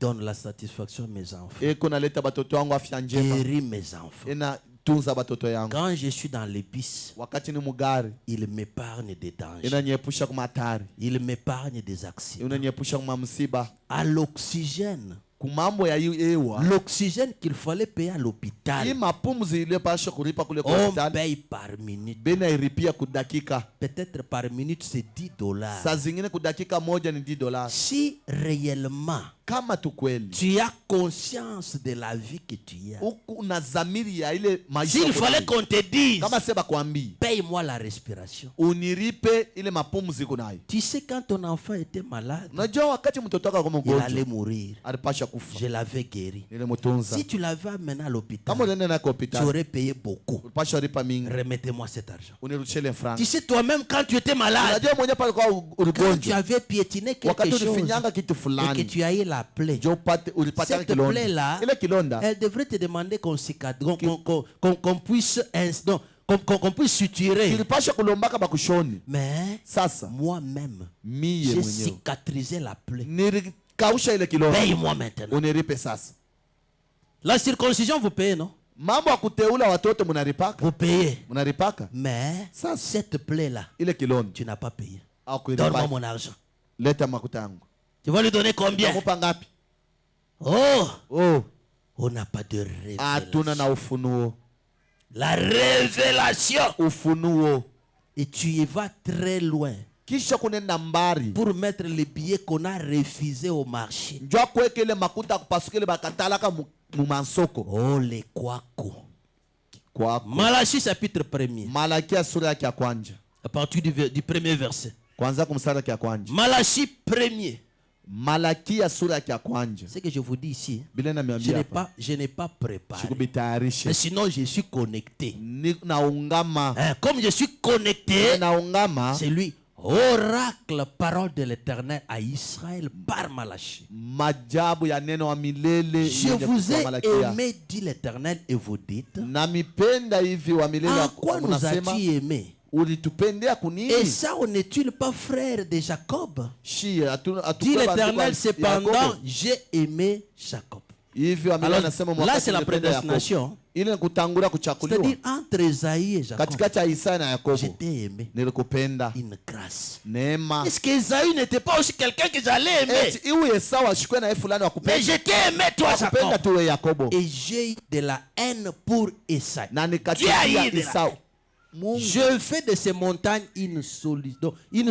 donne la satisfaction à mes enfants, eko naleta batoto wangu afya njema, guérit mes enfants. inatunza batoto yangu. Quand je suis dans les bis, Wakati ni mugari, il m'épargne des dangers, inaniepusha kwa hatari, il m'épargne des accidents. inaniepusha kwa msiba, À l'oxygène, kumambo ya hewa. l'oxygène qu'il fallait payer à Hii l'hôpital, mapumzi ile pasha kulipa kule kwa on hospitali, paye par minute. bena iripia kudakika. Peut-être par minute c'est 10 dollars. Saa zingine kudakika moja ni $10. Si réellement Kama tu kweli tu as conscience de la vie que tu as, huku na zamiri ya ile maisha s'il uko fallait nayo. qu'on te dise, Kama seba kwambii paye-moi la respiration. uniripe ile mapumzi kunayo. Tu sais, quand ton enfant était malade, Unajua wakati mtoto wako kama il allait mgonjwa mourir. alipasha kufa, Je l'avais guéri. ile mtunza. Si tu l'avais amené à l'hôpital, Kama unaenda na tu hospitali aurais payé beaucoup. ulipasha ripa mingi, Remettez-moi cet argent. unirudishie ile franga. Tu sais, toi-même, quand tu étais malade, Unajua mwenyewe pale kwa quand tu uligonjwa, avais piétiné quelque wakati chose ulifinyanga kitu et que fulani, tu as eu la plaie, ndio ulipata cette kilonda. plaie-là, Ile kilonda elle devrait te demander qu'on puisse, qu'on puisse suturer. kilipasha kulombaka bakushoni. Mais Sasa moi-même, mie j'ai mwenyewe cicatrisé la plaie. nilikausha ile kilonda, Paye-moi maintenant. uniripe sasa. La circoncision, vous payez, non? Mambo ya kuteula watoto munaripaka, Vous payez. munaripaka Mais Ça, cette plaie-là, ile kilonda tu n'as pas payé. au Donne-moi kuilipa. mon argent. Leta makuta yangu. Tu vas lui donner combien? Nakupa ngapi? Oh, on n'a pas de Hatuna révélation. na ufunuo. La révélation. Ufunuo. Et tu y vas très loin Kisha kunenda mbari. pour mettre les billets qu'on a refusés au marché. Njua kuweka ile makuta kupasuka ile bakatalaka mu mansoko. Oh, les kwako. Kwako. Malachie chapitre 1er, Malakia sura yake ya kwanja. à partir du premier verset. Kwanza kumsara yake ya kwanja. Malachie 1er. Malakia sura yake ya kwanja. Ce que je vous dis ici, Bila na miambia hapa. je n'ai pas préparé. Sikubitayarisha. Mais sinon, je suis connecté. Ni naungama. Hein, comme je suis connecté, Naungama. c'est lui, oracle, parole de l'Éternel à Israël par Malachie. Majabu ya neno wa milele. Je yenye vous kutoka ai Malakia. aimé, dit l'Éternel, et vous dites, Na mipenda hivi wa milele à quoi nous unasema as-tu aimé? ulitupendea Et kunini? ça, on n'est-il pas frère de Jacob? Shi Dit l'Éternel, cependant, j'ai aimé Jacob. Hivyo wa milele Alors, anasema là, wakati c'est la nilipenda Yakobo. prédestination. Ile ni kutangulia kuchakuliwa. C'est-à-dire, entre Esaïe et Jacob, Katikati ya Isaya na je Yakobo t'ai aimé. nilikupenda. Une grâce. Neema. Est-ce qu'Esaïe n'était pas aussi quelqu'un que j'allais aimer? Eti iwe Esau ashikwe na yeye fulani wa Mais kupenda. je t'ai aimé, toi, Kupenda Jacob. tu wewe Yakobo. Et j'ai de la haine pour Esaïe. Na Dieu a nikachukia eu de la Esau. haine. Je fais de ces montagnes une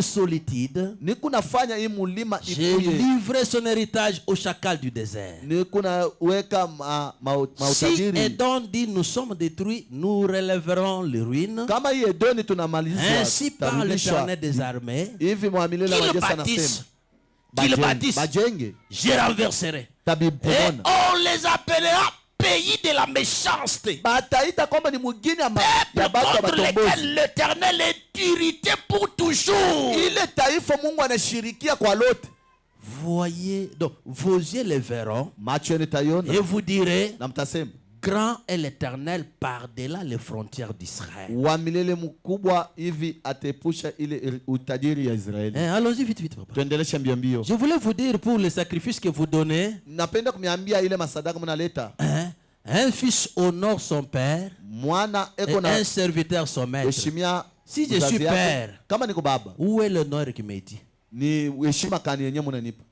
solitude. Nikunafanya hii mulima J'ai ikuye. livré son héritage au chacal du désert. Nikunaweka Si mautajiri. Edom dit nous sommes détruits, nous relèverons les ruines. Kama hii Edoni tunamalizwa. Ainsi parle l'Éternel des armées. Hivi mwamilele wa Qu'il majeshi bâtisse, anasema. qu'il bâtisse, Bajenge. je renverserai. Et Tabipona. on les appellera pays de la méchanceté. Bataita kwamba ni mugini ya Peuple batu wa contre batombozi. lequel l'Éternel est irrité pour toujours. Ile taifa Mungu anashirikia kwa lote. Voyez, donc vos yeux les verront Macho yenu tayona. et vous direz, Na mtasema. grand est l'Éternel par-delà les frontières d'Israël. Wa milele mkubwa hivi atepusha ile utajiri ya Israeli. Allons-y vite, vite, papa. Tuendeleshe mbio mbio. Je voulais vous dire pour les sacrifices que vous donnez, Napenda kumiambia ile masadaka mnaleta. un fils honore son père Mwana et eko na un serviteur son maître. heshimia Si je mzazi suis yake. père, Kama niko baba, où est l'honneur qui m'est dit? ni heshima kani yenyewe mnanipa.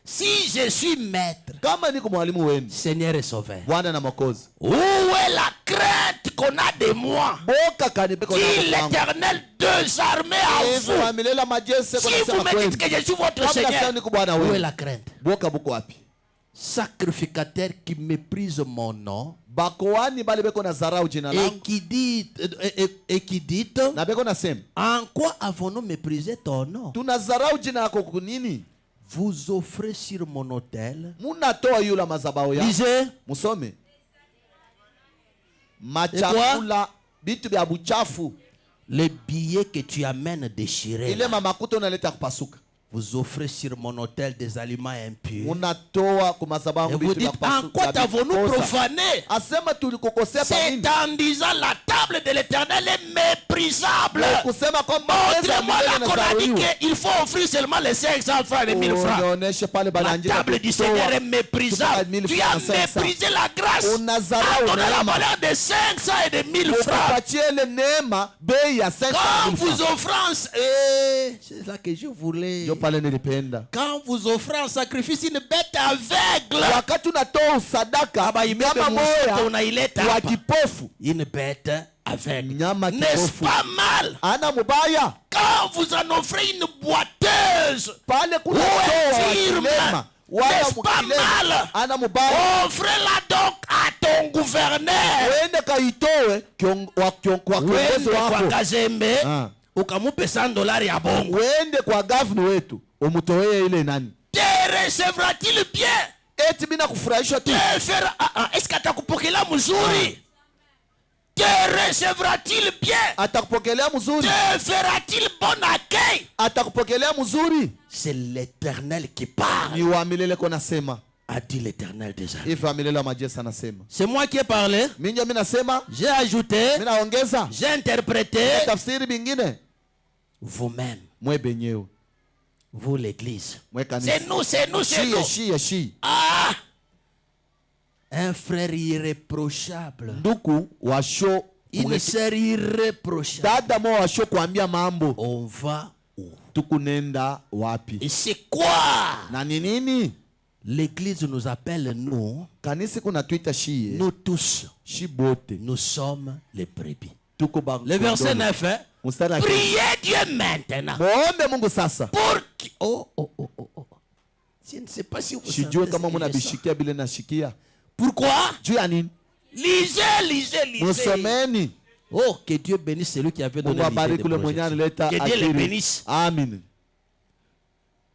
Si je suis maître, Kama niko mwalimu wenu, Seigneur et Sauveur, Bwana na Mwokozi, où est la crainte qu'on a de moi? boka kani peko Dit na kwangu. l'Éternel des armées à Hivi vous. wa milele majeshi Si kuna vous sema me dites kweli. que je suis votre Kama nasema Seigneur, niko Bwana où est wenu. la crainte? Boka buko wapi? Sacrificateur qui méprise mon nom Bakoani bali beko na zarau jina et langu. qui dit, Na beko na sema, en quoi avons-nous méprisé ton nom? tunazarau jina lako kunini? Vous offrez sur mon autel. Munatoa yula mazabao ya. Lisez. Musome. Machakula bitu bya buchafu. Les billets que tu amènes déchirés. Ile mamakuta unaleta kupasuka. Vous offrez sur mon autel des aliments impurs. Munatoa kwa mazabao Et vous bitu bya dites, en kupasuka. quoi t'avons-nous profané? Asema tulikukosea pa C'est nini? en disant la table de l'Éternel est méprisable. Kusema kwamba Montre-moi là qu'on a dit qu'il faut offrir seulement les 500 francs et 1000 francs. Unaonesha pale La bananjia table du Seigneur est méprisable. Tu as méprisé la grâce. En donnant la valeur de 500 et de 1000 francs. ukapatie ile neema bei ya 500 Quand vous offrez, c'est ça que je voulais. ndio pale nilipenda. Quand vous offrez en sacrifice une bête aveugle, Wakati unatoa sadaka nyama moya unaileta wa hapa. kipofu, Une bête aveugle. Nyama N'est-ce kipofu. pas mal? ana mubaya Quand vous en offrez une boiteuse, pale kuna Uwe toa firme. kilema wala N'est-ce pas mal? mkilema ana mubaya, offrez-la donc à ton gouverneur. uende kaitoe kwa kiongozi Uende kwa wako, Kazembe, Ah. ukamupe $100 ya bongo. uende kwa gavana wetu umutoe ile nani, Te recevra-t-il bien? eti bila kufurahisha tu, Te fera, est-ce qu'atakupokelea mzuri? Te recevra-t-il bien? atakupokelea mzuri, Te fera-t-il bon accueil? atakupokelea mzuri. C'est l'Éternel qui parle, Ni wa milele kwa nasema a dit l'Éternel des armées. hivi, wa milele wa majeshi anasema. C'est moi qui ai parlé. Mimi ndio mimi nasema, J'ai ajouté, mimi naongeza j'ai interprété. tafsiri bingine, Vous-même, mwe benyewe, vous l'église. mwe kanisa. C'est nous, c'est nous, c'est nous. Shi Ah! Un frère irréprochable. nduku washo Une sœur irréprochable. dada mo washo kuambia mambo, On va où? tukunenda wapi Et c'est quoi? na ni nini? L'église nous appelle, nous, Kanisa kuna tuita shie nous tous, shi bote nous sommes les brebis. tuko bang. Le verset 9, hein? Mstari wa kenda. Priez Dieu maintenant. Muombe Mungu sasa. Pour qui? Oh. Je ne sais pas si vous Sijue sentez kama ce que je sens. munabishikia bile nashikia. Pourquoi? Juu ya nini? Lisez. Musomeni. Oh, que Dieu bénisse celui qui avait donné Mungu l'idée de abariki ule mwenye projection. analeta Que Dieu les akili. bénisse. Amen.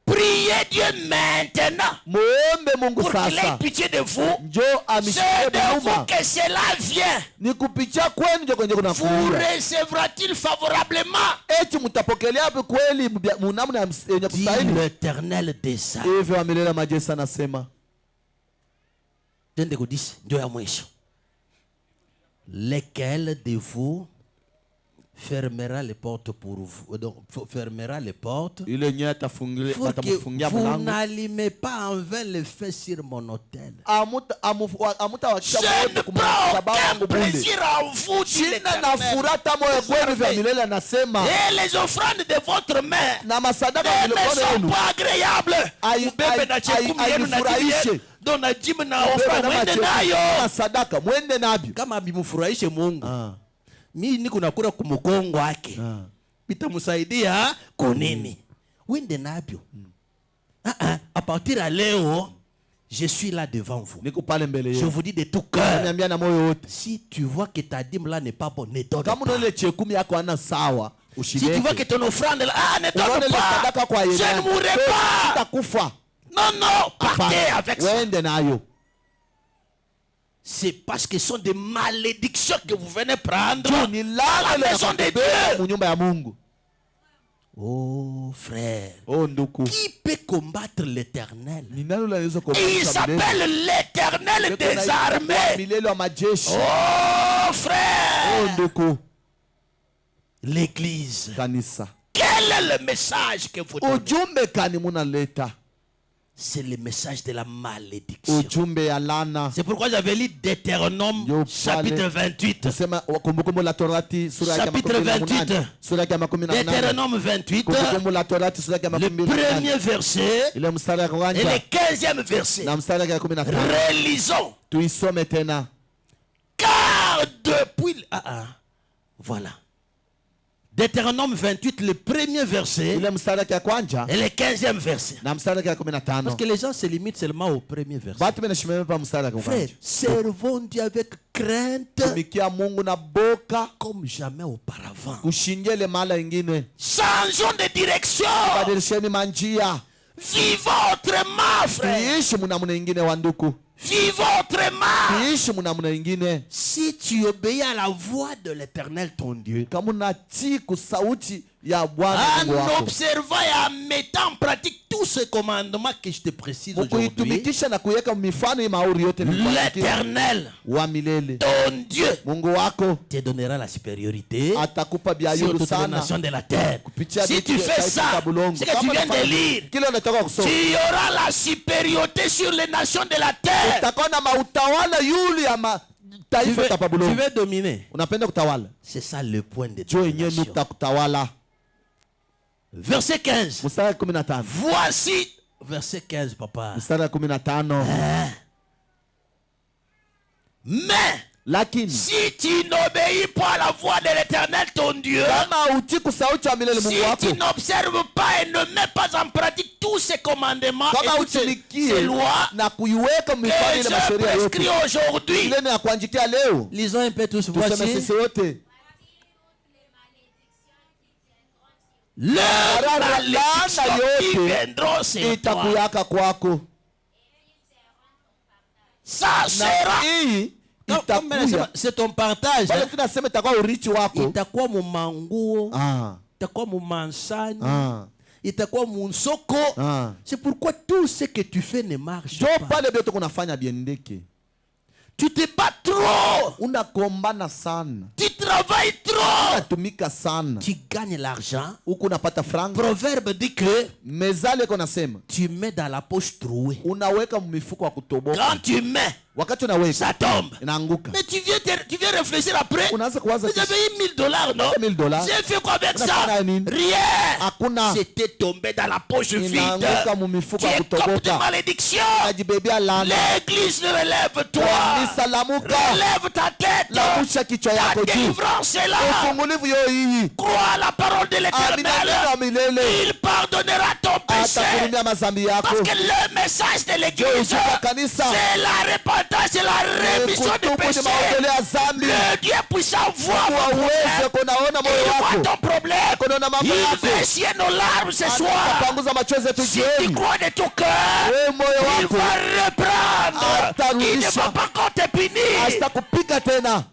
Priez Dieu maintenant Muombe Mungu pour qu'il ait sasa. pitié de vous. Njoo C'est amshikie de vous huruma. que cela vient. Ni kupitia kwenu ndio kwenye kuna Vous kulia. recevra-t-il favorablement? Eti mtapokelea hapo kweli munamna yenye Dit kustahili. l'Éternel des armées. Hivyo milele majeshi anasema. Tende kudisi ndio ya mwisho. Lesquels de vous fermera les portes pour vous. Donc, fermera les portes. Ile nye atafungia Pour que atamufungia vous mlango. n'allumez pas en vain le feu sur mon autel. Amuta wakisha Je ne moto prends kumsababu aucun wangu bule. plaisir en vous, dit Sina l'Éternel. nafurata moyo kwenu vya milele anasema. Et les offrandes de votre main Na masadaka ne ya me mikono sont yenu. pas agréables. Ubebe na chekumi yenu na jibu yenu. Ndo na jibu na offrande mwende nayo. Masadaka mwende nabyo. Kama bimufurahishe Mungu. Mimi niko nakula kumukongo wake. Bitamsaidia kunini? Wende nabyo. À partir à leo, je suis là devant vous. Niko pale mbele Je yenu. vous dis de tout cœur. Niambia na moyo wote. Si tu vois que ta dîme là n'est pas bonne, ne donne Kama pas. unaona chekumi yako ana sawa, Si tu vois que ushiriki. ton offrande là, ne Unaona donne ile pas. sadaka kwa Je yeye. ne mourrai pas. Sitakufa. Non, non, partez avec ça. Wende nayo. C'est parce que ce sont des malédictions que vous venez prendre Juu ni à laana la maison de kubeba Dieu. mu nyumba ya Mungu. Oh frère, Oh nduku. qui peut combattre l'Éternel? Ni nani unaweza Il kumshinda s'appelle l'Éternel des armées. milele wa majeshi. Oh Oh frère, nduku. l'Église. Kanisa. Quel est le message que vous donnez? Ujumbe kani munaleta? C'est le message de la malédiction. Ujumbe ya laana. C'est pourquoi j'avais lu Deutéronome Yo chapitre pale. 28. Nasema Kumbukumbu la Torati sura ya Chapitre 28. Sura ya 18. Deutéronome 28, Kumbukumbu la Torati sura ya le 18. premier verset Ile mstari wa et kwanza le 15e verset. na mstari wa 15. Relisons. Tuisome tena. Car depuis... Voilà. Deutéronome 28, le premier verset Ile mstari wa kwanza et le 15e verset. na mstari wa 15. Parce que les gens se limitent seulement au premier verset. Batu benashimama pa mstari wa Frère, kwanza. servons Dieu avec crainte Tumikia Mungu na boka comme jamais auparavant. kushindia ile mala ingine. Changeons de direction. Badilisheni manjia. Vivons autrement, frère. Tuishi munamuna ingine wa nduku. Vivons autrement. Tuishi munamuna ingine. Si tu obéis à la voix de l'Éternel ton Dieu, Kama unatii kusauti ya Bwana en Mungu wako. observant et en mettant en pratique tous ces commandements que je te précise aujourd'hui, Kuitumikisha na kuweka mifano hii mauri yote l'Éternel wa milele. ton Dieu Mungu wako te donnera la supériorité atakupa sur biayuru toutes les sana. nations de la terre. Kupitia Si vitu tu vya fais taifa ça, za bulongo. ce que tu Kama viens unafanya de lire, kile unatoka kusoma, tu auras la supériorité sur les nations de la terre. utakuwa na mautawala yule ya taifa ya Tu Babuloni. veux dominer. Unapenda kutawala? C'est ça le point de Njoo yenyewe domination. nukta kutawala. Verset 15. Mstari wa 15. Voici, verset 15, papa. Mstari wa 15. Mais Lakini si tu n'obéis pas à la voix de l'Éternel ton Dieu, kama utii kusauti ya milele si Mungu wako, tu n'observes pas et ne mets pas en pratique tous ces commandements et kama toutes ces utumikie lois na kuiweka que mifano ile je masheria yote prescris aujourd'hui, ile ni ya kuanjikia leo, lisons un peu tous. tuseme Voici sisi wote le malédiction qui viendront sur toi. itakuyaka kwako, Ça na sera. hii itakuya C'est ton partage. wale tunasema itakuwa urithi wako. Itakuwa mu manguo, Ah, itakuwa mu mansani, ah, itakuwa mu nsoko. ah. C'est pourquoi tout ce que tu fais ne marche Jo pas. pale biote kunafanya biendeke, Tu te bats trop. unakombana sana, Tu travailles trop. unatumika sana, Tu gagnes l'argent. huku unapata franga. Proverbe dit que Mezali ko nasema tu mets dans la poche trouée. unaweka mifuko wa kutoboka, Quand tu mets, wakati unaweka ça tombe. inaanguka. Mais tu viens réfléchir après. Unaanza kuwaza Vous avez eu $1000, non? $1000. J'ai fait quoi avec ça? Unafanya nini? Rien. Hakuna, C'était tombé dans la poche vide. inaanguka mu mifuko Tu wa es comme de kutoboka, malédiction. najibebea laana. L'église, relève-toi. Kanisa lamuka, Relève ta tête. lamusha kichwa Ta yako juu. délivrance est là. Ufungulivu yo hii, Crois à la parole de amina l'Éternel. neno la milele, Il pardonnera ton péché. atakurudia mazambi yako. Parce que le message de l'église, Ujumbe wa kanisa c'est la repentance, c'est la rémission du kutubu ni péché. maondoleo ya zambi. Le Dieu puissant voit Mungu mon aweze problème. kunaona moyo Il voit wako, ton problème. kunaona mambo Il yako, veut essuyer nos larmes ce soir. atapanguza machozi yetu Si tu jioni. crois de tout cœur, Wewe moyo il wako va reprendre. Il ne atarudisha, va pas encore te punir. asitakupika tena.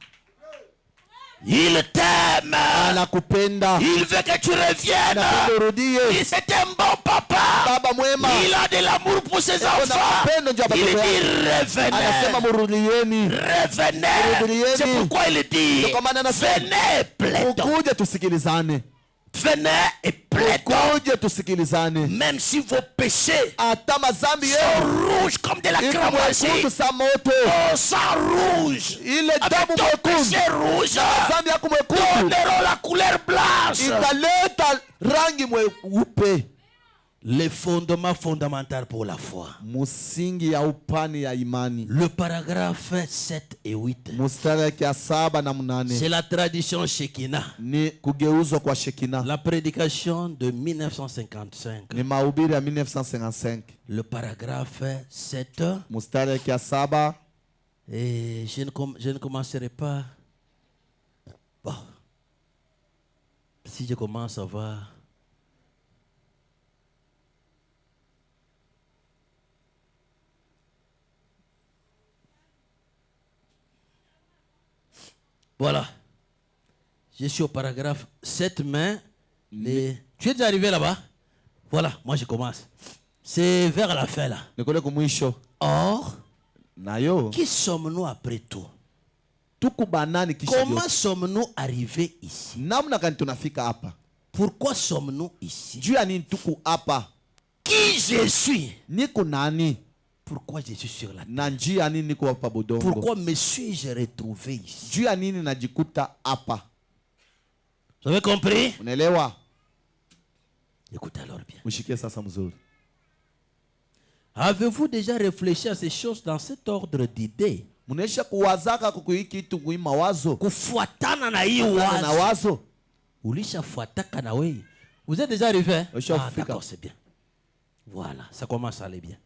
Il t'aime. Anakupenda. Il veut que tu reviennes. Anapenda urudie. C'est un bon papa. Baba mwema. Il a de l'amour pour ses enfants. Il dit Anasema revenez. murudieni. Revenez. C'est pourquoi il dit venez plaidons. Ukuje tusikilizane. Venez et plaidons. Ukuje tusikilizane. Même si vos péchés Hata mazambi sont yenu rouges comme de la iko cramoisie. mwekundu sa moto. Oh, sang rouge. Ile Avec damu ton mwekundu. péché rouge. Zambi yako mwekundu Donneront la couleur blanche. italeta rangi mweupe. Les fondements fondamentaux pour la foi. Musingi ya upani ya imani. Le paragraphe 7 et 8. Mstari ya 7 na 8 C'est la tradition Shekinah. ni kugeuzwa kwa Shekina. La prédication de 1955. Ni mahubiri ya 1955. Le paragraphe 7. Mstari ya 7. Et je ne commencerai pas. Bon. Si je commence à voir. Voilà. Je suis au paragraphe 7, mais tu es déjà arrivé là-bas? Voilà, moi je commence. C'est vers la fin là. Nikole kumwisho. Or, Nayo. qui sommes-nous après tout? Tuku banani kisha Comment yote. sommes-nous arrivés ici? Namna gani tunafika hapa? Pourquoi sommes-nous ici? Juu ya nini tuku hapa? Qui je suis? Niko nani? Pourquoi je suis sur la terre? Na njia nini niko hapa budongo? Pourquoi me suis-je retrouvé ici? Juu ya nini najikuta hapa? Vous avez compris? Unaelewa? Écoutez alors bien. Mshikie sasa mzuri. Avez-vous déjà réfléchi à ces choses dans cet ordre d'idées? Munaisha kuwazaka kukuiki kitu kuima wazo. Kufuatana na hii Na wazo. wazo. Ulishafuataka na wewe. Vous êtes déjà arrivé? Hein? Ushafika. D'accord, c'est bien. Voilà, ça commence à aller bien.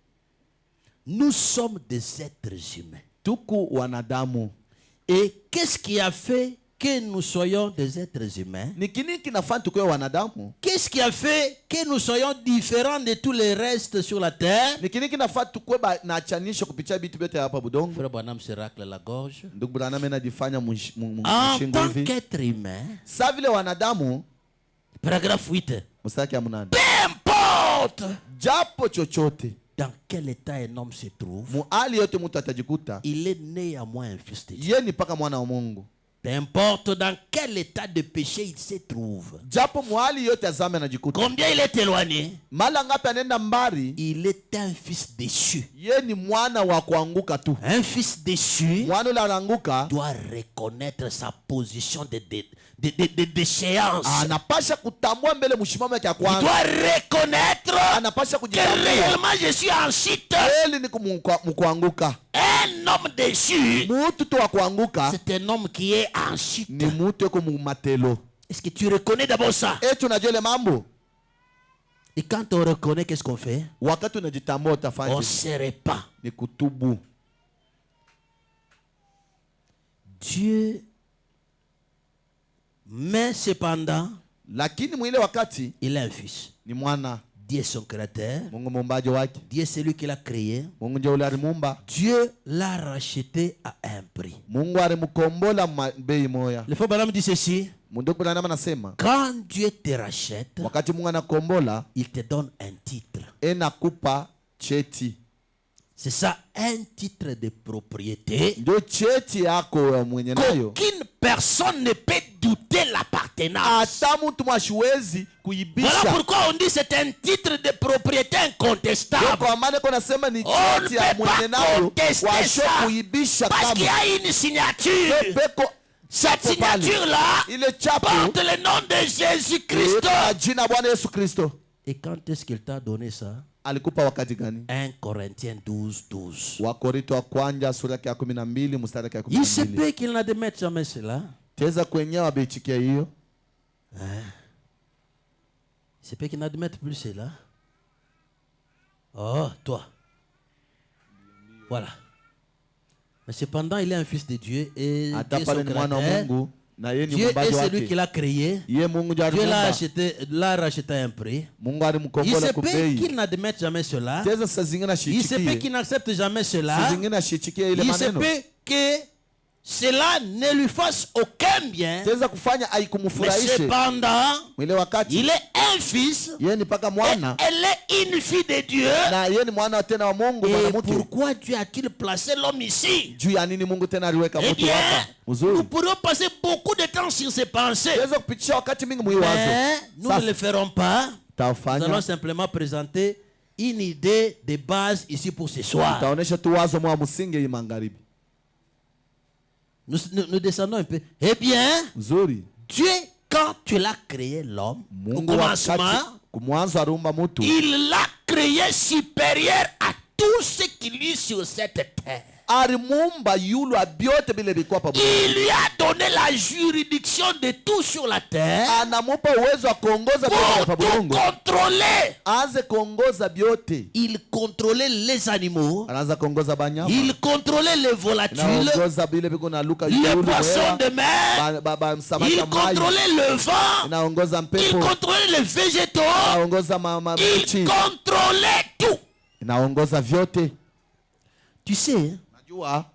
Nous sommes des êtres humains. Tuku wanadamu. Et qu'est-ce qui a fait que nous soyons des êtres humains? Ni kini kinafanya tukue wanadamu? Qu'est-ce qui a fait que nous soyons différents de tous les restes sur la terre? Ni kini kinafanya tukue na achanisho kupitia vitu vyote hapa budongo? Frère Branham se racle la gorge. Ndugu Branham anajifanya En mshingo tant hivi. qu'être humain, Sa vile wanadamu, paragraphe 8. mstari ya 8. Peu importe Japo chochote, dans quel état un homme se trouve, muali yote mtu atajikuta, il est né à moi un fils de Dieu. yeye ni paka mwana wa Mungu. Peu importe dans quel état de péché il se trouve, Japo muali yote azame anajikuta. combien il est éloigné, Mala ngapi anenda mbari, il est un fils déchu. yeye ni mwana wa kuanguka tu. Un fils déchu Mwana ule anaanguka, doit reconnaître sa position de déchéance. anapasha kutambua mbele mshimamo yake ya Il doit kwanza. reconnaître Anapasha que kujitambua. réellement je suis en chute. Kweli ni mkuanguka. Un homme déchu, Mutu tu wa kuanguka c'est un homme qui est en chute. ni mutu yuko mumatelo. Est-ce que tu reconnais d'abord ça? Eti unajua ile mambo? Et quand on reconnaît, qu'est-ce qu'on fait? Wakati unajitambua utafanya On nini? se répand. Ni kutubu. Dieu, mais cependant, Lakini mwile wakati il a un fils. ni mwana. Dieu est son créateur. Mungu muumbaji wake. Dieu c'est lui qui l'a créé. Mungu ndio ule alimuumba. Dieu l'a racheté à un prix. Mungu alimkombola bei moya. Le frère Branham dit ceci. Mungu Branham anasema Quand Dieu te rachète, wakati Mungu anakombola, il te donne un titre. enakupa cheti. C'est ça, un titre de propriété Ndio cheti yako ya mwenye nayo. qu'aucune personne ne peut douter l'appartenance. Hata mtu mwashiwezi Voilà kuibisha. pourquoi on dit c'est un titre de propriété incontestable. Kwa maana kwa nasema ni On ne cheti ya peut mwenye pas nayo. contester Washo ça. kuibisha Parce qu'il y kama. a une signature. Peko Cette signature-là ile chapo porte le nom de Jésus-Christ. kwa jina Bwana Yesu Kristo. Et quand est-ce qu'il t'a donné ça? Alikupa wakati gani? 1 Corinthiens 12, 12. Wakorintho wa kwanza sura ya 12 mstari ya Il se 12. peut qu'il n'admette jamais cela. Teza kwenyewe abechikia hiyo. Il se peut qu'il n'admette plus cela. Oh, toi. Voilà. Mais cependant, il est un fils de Dieu et Dieu Hata est son pale ni mwana wa créateur. Mungu na yeye ni Dieu est muumbaji celui qui wake. l'a créé. Yeye Mungu ndiye Dieu alimuumba. l'a racheté à un prix. Mungu Il alimkombola se kwa peut bei. qu'il n'admette jamais cela. Teza saa zingine Il se peut ashichikie. qu'il n'accepte jamais Saa cela. zingine ashichikie ile Il se maneno. peut que cela ne lui fasse aucun bien, taweza kufanya mais haikumfurahishe. cependant, Mwile wakati il est un fils, yeye ni paka et mwana elle est une fille de Dieu. na yeye ni mwana tena wa Mungu, Et mwanamke. pourquoi Dieu a-t-il placé l'homme ici? Juu ya nini Mungu tena aliweka Eh mtu bien, hapa? nous Mzuri. pourrions passer beaucoup de temps sur ces pensées, Tuweza kupitisha wakati mingi mwiwazo. mais nous ne le ferons pas. Nous allons Tafanya simplement présenter une idée de base ici pour ce soir. taonesha tu wazo mwa msingi hii magharibi. Nous descendons un peu. Eh bien, Mzuri. Dieu, quand tu l'as créé l'homme, au Mungu commencement, wakati kumwanzo aliumba mtu, il l'a créé supérieur à tout ce qu'il y a sur cette terre. alimuumba yulu abyote bile bikuwa pa. Il lui a donné la juridiction de tout sur la terre Anamupa uwezo wa kuongoza pour pa tout Mungu. contrôler. Aanze kuongoza byote. Il contrôlait les animaux, Anaanza kuongoza banyama. il contrôlait les volatiles, Inaongoza bile biko na luka les yulu poissons wewa. de mer, Samaki il ya maji. contrôlait le vent, Inaongoza il mpepo. contrôlait les végétaux, Inaongoza il michi. contrôlait tout. Inaongoza vyote. Tu sais, Najua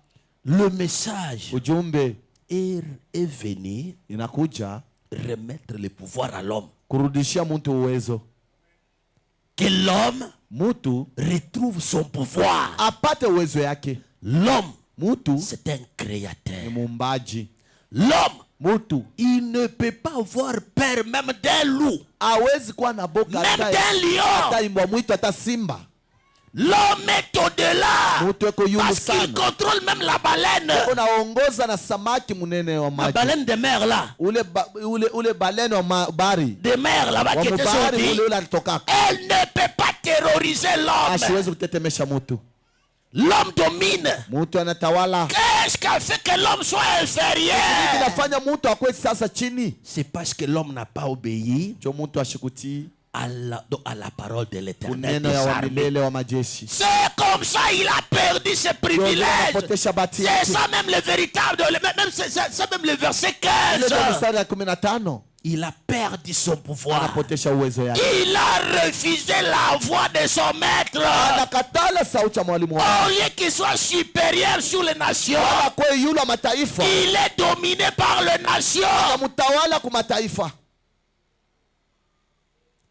le message ujumbe est venu inakuja remettre le pouvoir à l'homme. kurudishia mtu uwezo. Que l'homme Mtu retrouve son pouvoir. apate uwezo yake. L'homme, Mtu c'est un ni créateur. muumbaji. L'homme, Mtu il ne peut pas avoir peur même d'un loup, hawezi kuwa na boka même hata d'un lion. imbwa mwitu hata simba. L'homme est au-delà Mtu eko yulu parce qu'il sana. contrôle même la baleine. Unaongoza na samaki munene wa La maji. baleine de mer là, Ule balene wa bari. de mer là-bas Wa qui était mubari sortie, ule alitokaka. elle ne peut pas terroriser l'homme. Asiwezi kutetemesha mtu. L'homme domine. Mtu anatawala. Qu'est-ce qui a fait que l'homme soit inférieur? Kinafanya mtu akwe sasa chini. C'est parce que l'homme n'a pas obéi Jo mtu ashikutii à la parole de l'Éternel kuneno des ya armées. wamilele wa majeshi. C'est comme ça il a perdu ses privilèges. Anapotesha bahati C'est yake. ça même le véritable, c'est même le verset Ile 15. ndio mstari ya 15. Il a perdu son pouvoir. Anapotesha uwezo yake. Il a refusé la voix de son maître. Anakatala sauti ya mwalimu wake. Au lieu qu'il soit supérieur sur les nations, Akwe yule wa mataifa. il est dominé par les nations. Anamtawala kwa mataifa.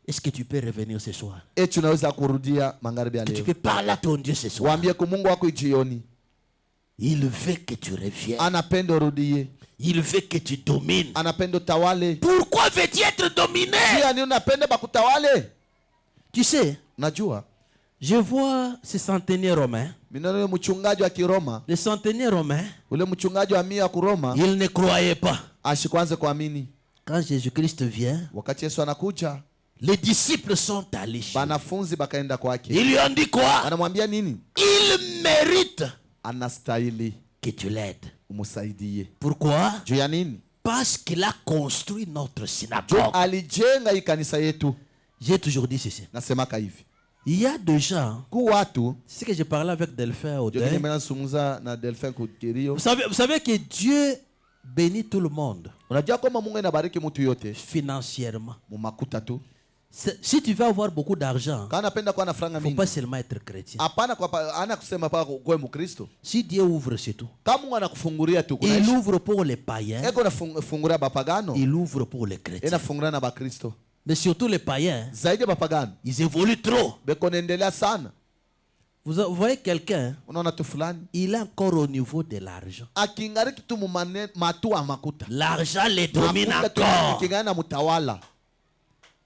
Est-ce que tu peux revenir ce soir? Eti unaweza kurudia magharibi ya Que tu leo. peux parler à ton Dieu ce soir. Waambie kwa Mungu wako jioni. Il veut que tu reviennes. Anapenda urudie. Il veut que tu domines. Anapenda utawale. Pourquoi veux-tu être dominé? Pia ni unapenda bakutawale. Tu sais, Najua. je vois ce centenier romain. Minano mchungaji wa Kiroma. Le centenier romain, Ule mchungaji wa mia kuroma. il ne croyait pas. Ashikwanze kuamini. Quand Jésus-Christ vient, Wakati Yesu anakuja. les disciples sont allés chez lui. Banafunzi bakaenda kwake. Ils lui ont dit quoi? Anamwambia nini? Il mérite Anastahili que tu l'aides. umsaidie. Pourquoi? Juu ya nini? Parce qu'il a construit notre Juu synagogue. alijenga hii kanisa yetu. J'ai toujours dit ceci. Nasemaka hivi. Il y a des gens, Ku watu. c'est que je parlais avec Delphin au Jokini deuil. mena sumuza na Delphin Kukirio. Vous savez que Dieu bénit tout le monde Unajua kwamba Mungu anabariki mtu yote financièrement. mumakuta tu. Si tu veux avoir beaucoup d'argent, Kana anapenda kuwa na franga il ne faut mingi. pas seulement être chrétien. Hapana kwa ana kusema pa kwa Mkristo. Si Dieu ouvre, c'est tout. Kama Mungu anakufungulia tu Il kuna ouvre pour les païens, eko nafungulia bapagano. il ouvre pour les chrétiens. Inafungulia na Bakristo. Mais surtout les païens, Zaidi ya bapagano. ils évoluent trop. Beko naendelea sana. Vous voyez quelqu'un, Unaona tu fulani il est encore au niveau de l'argent. akingariki tu matua makuta. L'argent les domine Makuta tu encore. kingana na mutawala.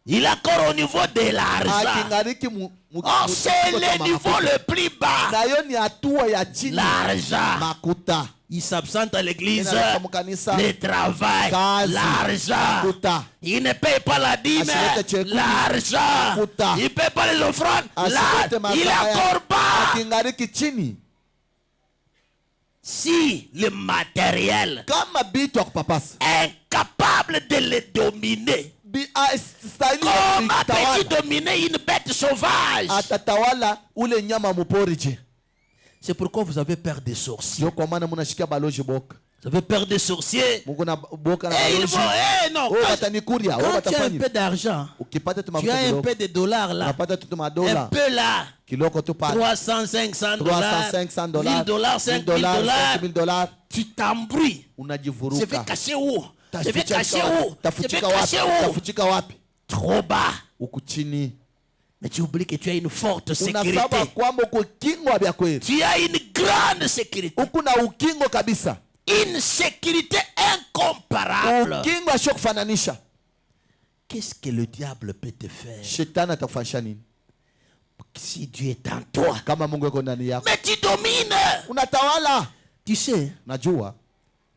Il est encore au niveau de l'argent. Akingariki Oh, c'est le niveau le plus bas. na hiyo ni hatua ya chini. L'argent. Makuta. Il s'absente à l'église, Inaenda kwa kanisa. le travail, Kazi. l'argent. Makuta. Il ne paye pas la dîme, Asilete chekuni. l'argent. Makuta. Il ne paye pas les offrandes, Asilete il est mazaya. encore bas. Akingariki chini. Si le matériel Kama bitu akupapasa. est incapable de le dominer, Stahili ya comment peux-tu kuitawala. dominer une bête sauvage? Atatawala ule nyama mupori je. C'est pourquoi vous avez peur des sorciers. Ndio kwa maana mnashikia baloji boka. Vous avez peur des sorciers. Mungu na boka na Et ils balozi. vont, non. Oh batanikuria, oh Quand tu as un batafanya. peu d'argent, Ukipata tu tu mafuta as un kidogo. peu de dollars là. Unapata tu Un madola. peu là. Kiloko tu pale. 300, 500 dollars. 300, 500 1000 dollars, 5000 dollars. 5000 dollars. Tu t'embrouilles. Je vais Unajivuruka. cacher où? Je vais cacher où? Je vais Tafutika wapi? cacher où? Tafutika wapi? Trop bas. Uku chini. Mais tu oublies que tu as une forte sécurité. Unasaba kwamba uko kingo bya kweli. Tu as une grande sécurité. Uko na ukingo kabisa. Une sécurité incomparable. Ukingo asho kufananisha. Qu'est-ce que le diable peut te faire Shetani atakufanyisha nini? si Dieu est en toi? Kama Mungu yuko ndani yako. Mais tu domines. Unatawala. Tu sais, Najua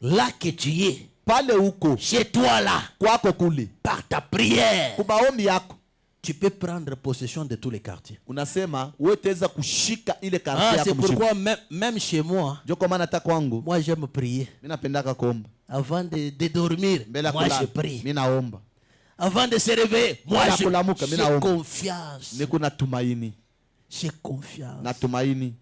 là que tu es, pale uko chez toi là, kwako kule. par ta prière, Kumaombi yako. tu peux prendre possession de tous les quartiers. Unasema wewe utaweza kushika ile karti Ah, yako c'est mshika. pourquoi même chez moi, Ndio kwa maana hata kwangu moi j'aime prier. mimi napendaka kuomba. Avant de dormir, Mbele ya moi je kulala prie. mimi naomba. Avant de se réveiller, moi Mbele ya kulamuka, mimi j'ai naomba. confiance. Niko na tumaini. J'ai confiance. Na tumaini.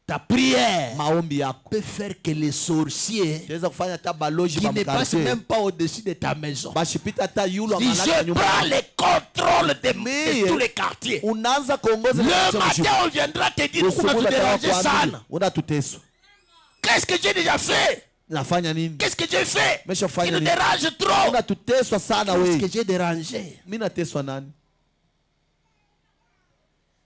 Ta prière Maombi yako peut faire que les sorciers taweza kufanya hata baloji qui ba ne passent mkartie même pas au-dessus de ta maison. bashipita hata yulo Si amalaka je nyumba. prends le contrôle de Mais, tous les quartiers, Unaanza kuongoza le na kusema matin on viendra te dire qu'on a usubuhi tout dérangé batawa kuamini, sana. unatuteswa. Qu'est-ce que j'ai déjà fait? Nafanya nini? Qu'est-ce que j'ai fait? Mesha Qui fanya nous nini? dérange trop? Unatuteswa sana Qu'est-ce wewe. que j'ai dérangé? Mimi nateswa nani?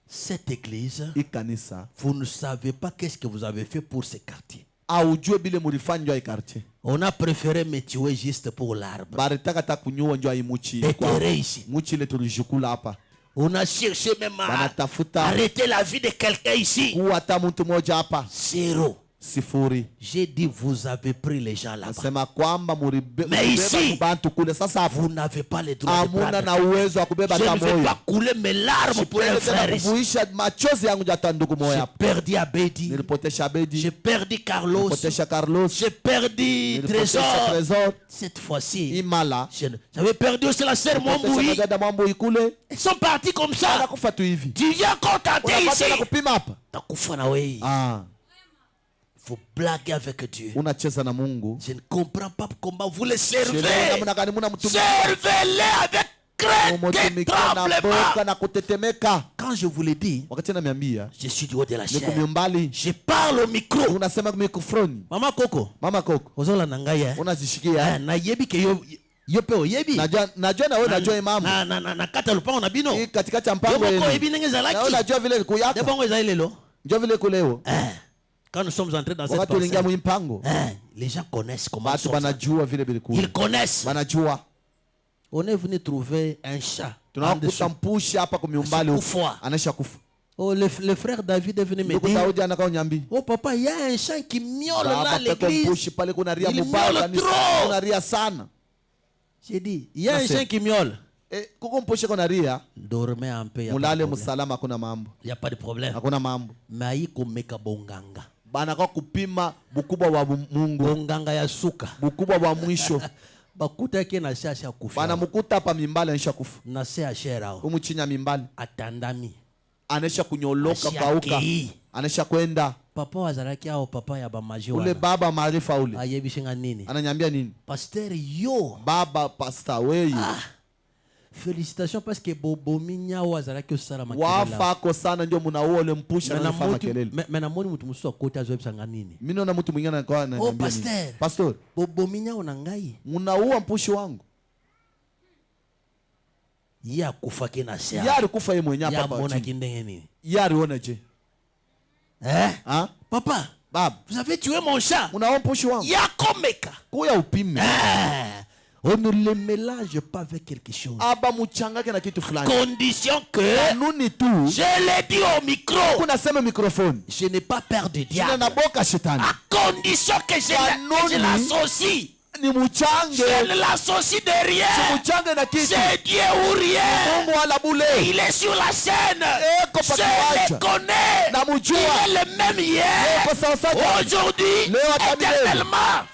Cette église, Hii kanisa vous ne savez pas qu'est-ce que vous avez fait pour ces quartiers. aujue bile mulifanya njoo ikartie. On a préféré me tuer juste pour l'arbre. Baritaka ta kunyua njoo imuchi. Déterrer ici. Muchi ile tulijukula hapa. On a cherché même à Banatafuta arrêter la vie de quelqu'un ici. kuwa hata mtu mmoja hapa. Zéro. Sifuri. J'ai dit, vous avez pris les gens là-bas. Nasema kwamba Mais ici, bantu kule sasa vous n'avez pas le droit de hamuna prendre. na uwezo wa kubeba Je hata ne vais moyo. pas couler mes larmes pour un Sipende tena frère ici. kuvuisha machozi yangu hata ndugu moja J'ai hapa. perdu Abedi. Nilipotesha Abedi, J'ai perdu Carlos. nilipotesha Carlos, J'ai perdu nilipotesha Trésor. Trésor, Cette fois-ci, Imala, j'avais perdu aussi la sœur nilipotesha Momboui. dada Mambo ikule. Ils sont partis comme ça. Anakufa tu hivi. Tu viens contenter Unapata ici. na kupima hapa. Takufa na wewe. Ah, Faut blaguer avec Dieu. unacheza na Mungu. Je ne comprends pas comment vous les Sherehe servez. namna gani muna mtu Servez-les avec crainte et mtumikia na tremblement. boka na kutetemeka. Quand je vous l'ai dit, Wakati namiambia je suis du haut de la niko chair. miumbali, Je parle au micro. unasema mikrofoni. Mama Coco, Mama Koko, ozola na ngai eh. unazishikia. Na yebi ke yo pe oyebi. Najua na wewe unajua imamu. Na kata lupango na bino. Hii katikati ya Yo mpango moko yenu. oyebi ndenge Na wewe ezalaki. unajua vile De nikuyaka. bongo ezali lelo. Njoo vile kuleo. Quand nous sommes entrés dans cette Wakati uliingia parcelle, mpango, les gens connaissent comment nous watu sommes. banajua vile Ils bilikuwa. connaissent. Banajua. On est venu trouver un chat. en Tunakuta dessous. mpushi hapa kwa miumbali huko. Kufa. Anaisha kufa. Oh, le frère David est venu me Ndugu dire, Daudi anakaa nyambi. oh papa, il y a un chat qui miaule là à Hapa peko l'église. mpushi pale kuna ria Il mubaya miaule kanisa. trop. Kuna ria sana. J'ai dit, il y a un Nasema. chien qui miaule. Kuko mpushi kuna ria. Dormez un peu, il n'y a pas Mulale de problème. msalama hakuna mambo. Il n'y a pas de problème. Hakuna mambo. Mais haiko meka bonganga. Banaka kupima bukubwa wa Mungu. Bonganga ya suka. Bukubwa wa mwisho. Bakuta yake na shasha kufa. Banamukuta hapa mimbali anaisha kufa. Na se ashera. Umuchinya mimbali. Atandami. Anaisha kunyoloka Ashaki. kauka. Anaisha kwenda. Papa wazalaki au papa ya bamaji Ule wana. baba maarifa ule. Ayebishinga nini? Ananyambia nini? Pasteur yo. Baba pasta wewe. Félicitations parce que bobo minya wazalaki osala Wafa makelele. ako sana ndio mnaua ule mpusha na nafanya kelele. Mais namoni mutu musu akota azobisanga nini? Mimi naona mtu mwingine anakuwa ananiambia nini? pasteur. Pastor, Bobo minya ona ngai. mnaua mpushi wangu. Ya kufa kina sia. Yari kufa yeye mwenyewe Ya hapa. mona kindenge nini? Yari ona je? Hein? Papa, Baba, vous avez tué mon chat. unaua mpushi wangu. Ya komeka. Kuya upime. On ne le mélange pas avec quelque chose. Aba muchangake na kitu fulani. Condition que Kanuni tu. je l'ai dit au micro. Kuna sema mikrofoni. Je n'ai pas peur de Jina diable. na boka shetani. À condition que je l'associe. Ni muchange. Je ne l'associe de rien. Muchange na kitu. C'est Dieu ou rien. Mungu wala bule. Il est sur la scène. Eko Je pakiwacha. le connais. Na mujua. Il est le même hier. Eko sawa sawa. Aujourd'hui. Leo hata milele. Éternellement.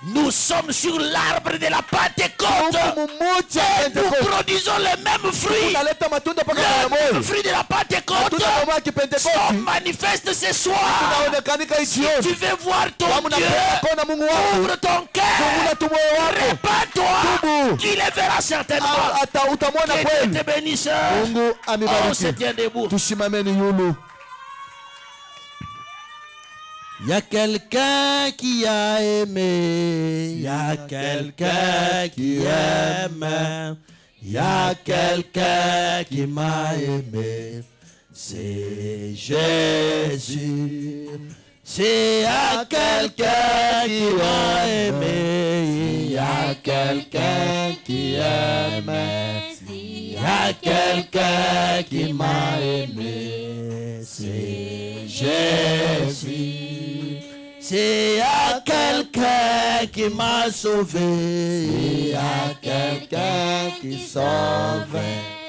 Nous sommes sur l'arbre de la Pentecôte. Tuko mumuti ya Et nous Pentekoste. produisons les mêmes fruits. Tunaleta matunda mpaka Les kwa mêmes moyo. fruits de la Pentecôte Matunda kama ya sont Kipentekoste manifestes ce soir. tunaonekanika hii jioni. Tu veux voir ton Kama Dieu. unapenda kuona Mungu wako, Ouvre ton cœur. fungula tu moyo wako. Répands-toi. Tubu. Tu les verras certainement. Utamwona Que Dieu kweli. te bénisse. Mungu On se amibariki. tient debout. Tushimameni yulu. Il y a quelqu'un qui a aimé, il y a quelqu'un qui aime, il y a quelqu'un qui m'a aimé, c'est Jésus. C'est à quelqu'un qui m'a aimé, il y a quelqu'un qui aime, il y a quelqu'un qui m'a aimé, c'est Jésus. C'est à quelqu'un qui m'a sauvé, c'est à quelqu'un qui sauve,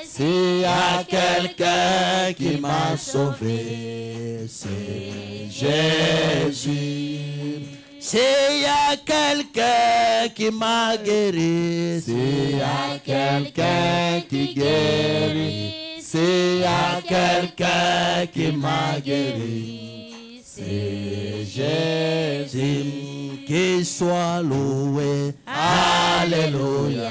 c'est à quelqu'un qui m'a sauvé, c'est Jésus. C'est à quelqu'un qui m'a guéri, c'est à quelqu'un qui guérit, c'est à quelqu'un qui m'a guéri. C'est Jésus, qui soit loué, alléluia,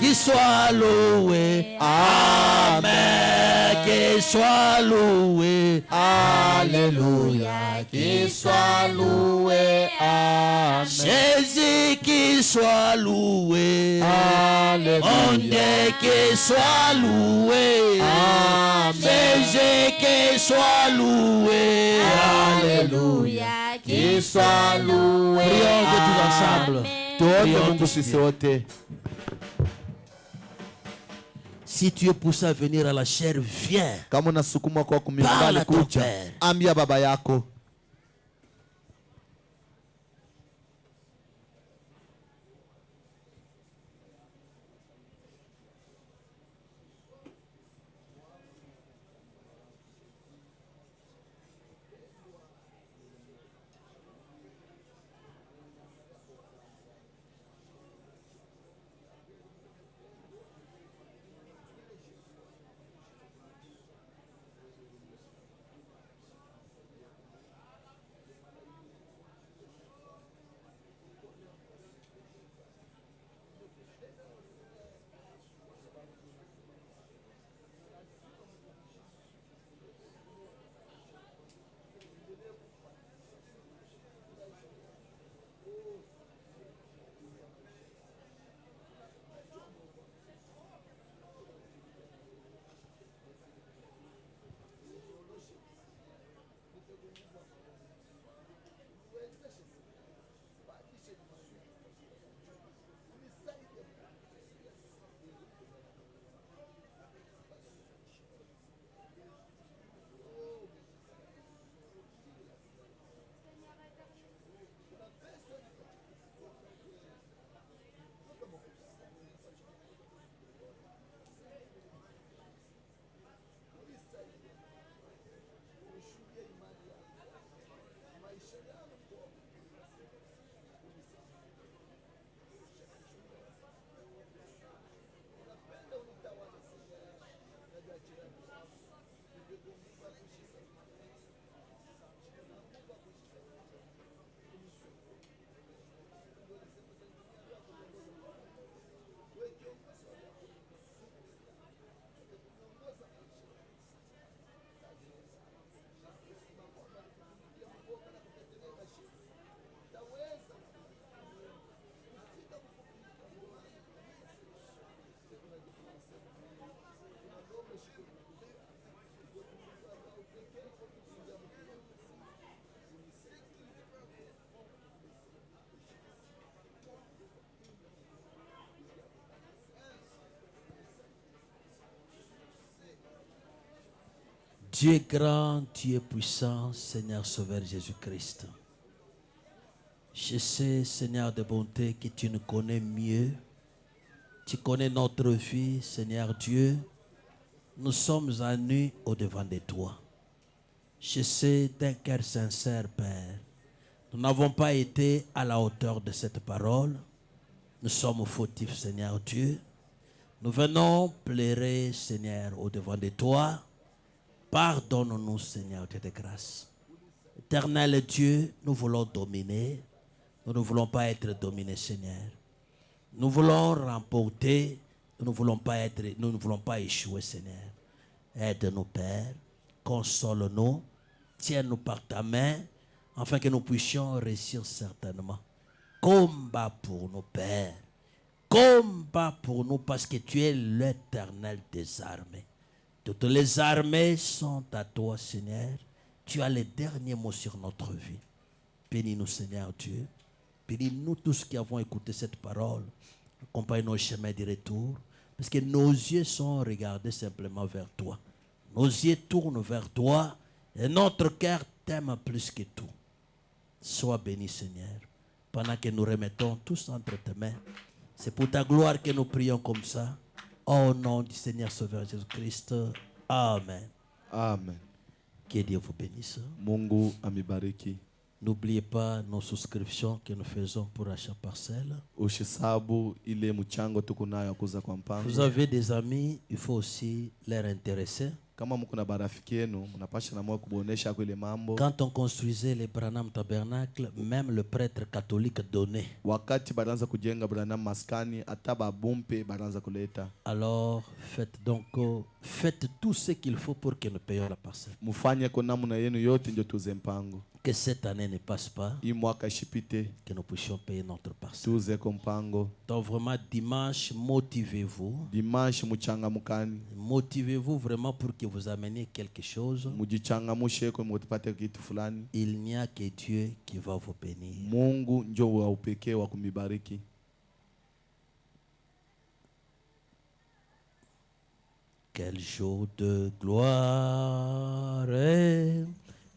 qui soit loué, amen, qui soit loué, alléluia, qui soit loué, amen. Jésus qui soit loué, alléluia, mon Dieu qui soit loué, amen. Jésus qui soit loué, alléluia, qui soit loué. Prions que tous ensemble. Tuombe Mungu sisi wote. Si tu es poussé à venir à la chair, viens. Kama unasukuma kwa Parle kumimbali à ton kuja, père. ambia baba yako. Dieu est grand, Dieu est puissant, Seigneur Sauveur Jésus-Christ. Je sais, Seigneur de bonté, que tu nous connais mieux. Tu connais notre vie, Seigneur Dieu. Nous sommes à nu au-devant de toi. Je sais d'un cœur sincère, Père, Nous n'avons pas été à la hauteur de cette parole. Nous sommes fautifs, Seigneur Dieu. Nous venons pleurer, Seigneur, au-devant de toi. Pardonne-nous, Seigneur Dieu de grâce. Éternel Dieu, nous voulons dominer. Nous ne voulons pas être dominés, Seigneur. Nous voulons remporter. Nous ne voulons pas échouer, Seigneur. Aide-nous, Père. Console-nous. Tiens-nous par ta main, afin que nous puissions réussir certainement. Combat pour nous, Père. Combat pour nous, parce que tu es l'Éternel des armées. Toutes les armées sont à toi, Seigneur. Tu as les derniers mots sur notre vie. Bénis-nous, Seigneur Dieu. Bénis-nous tous qui avons écouté cette parole. Accompagne nos chemins de retour. Parce que nos yeux sont regardés simplement vers toi. Nos yeux tournent vers toi. Et notre cœur t'aime plus que tout. Sois béni, Seigneur. Pendant que nous remettons tous entre tes mains. C'est pour ta gloire que nous prions comme ça. Au nom du Seigneur Sauveur Jésus-Christ. Amen. Amen. Que Dieu vous bénisse. Mungu amibariki. N'oubliez pas nos souscriptions que nous faisons pour achat parcelle. Ushisabu ile mchango tuko nayo ya kuuza kwa mpango. Vous avez des amis, il faut aussi leur intéresser. Kama mko na barafiki yenu, mnapasha na moyo kubonesha kwa ile mambo. Quand on construisait les Branham Tabernacle, même le prêtre catholique donnait. Wakati baranza kujenga Branham maskani, hata babumpe baranza kuleta. Alors faites tout ce qu'il faut pour que nous payions la parcelle. Mufanye kwa namna yenu yote ndio tuze mpango. Que cette année ne passe pas, Hii mwaka ishipite, que nous puissions payer notre parcelle. tuze kwa mpango. Donc vraiment dimanche, motivez-vous. Dimanche muchangamukani. Motivez-vous vraiment pour que vous ameniez quelque chose. Mujichangamushe kwa mutapate kitu fulani. Il n'y a que Dieu qui va vous bénir. Mungu ndio wa upekee wa kumibariki. Quel jour de gloire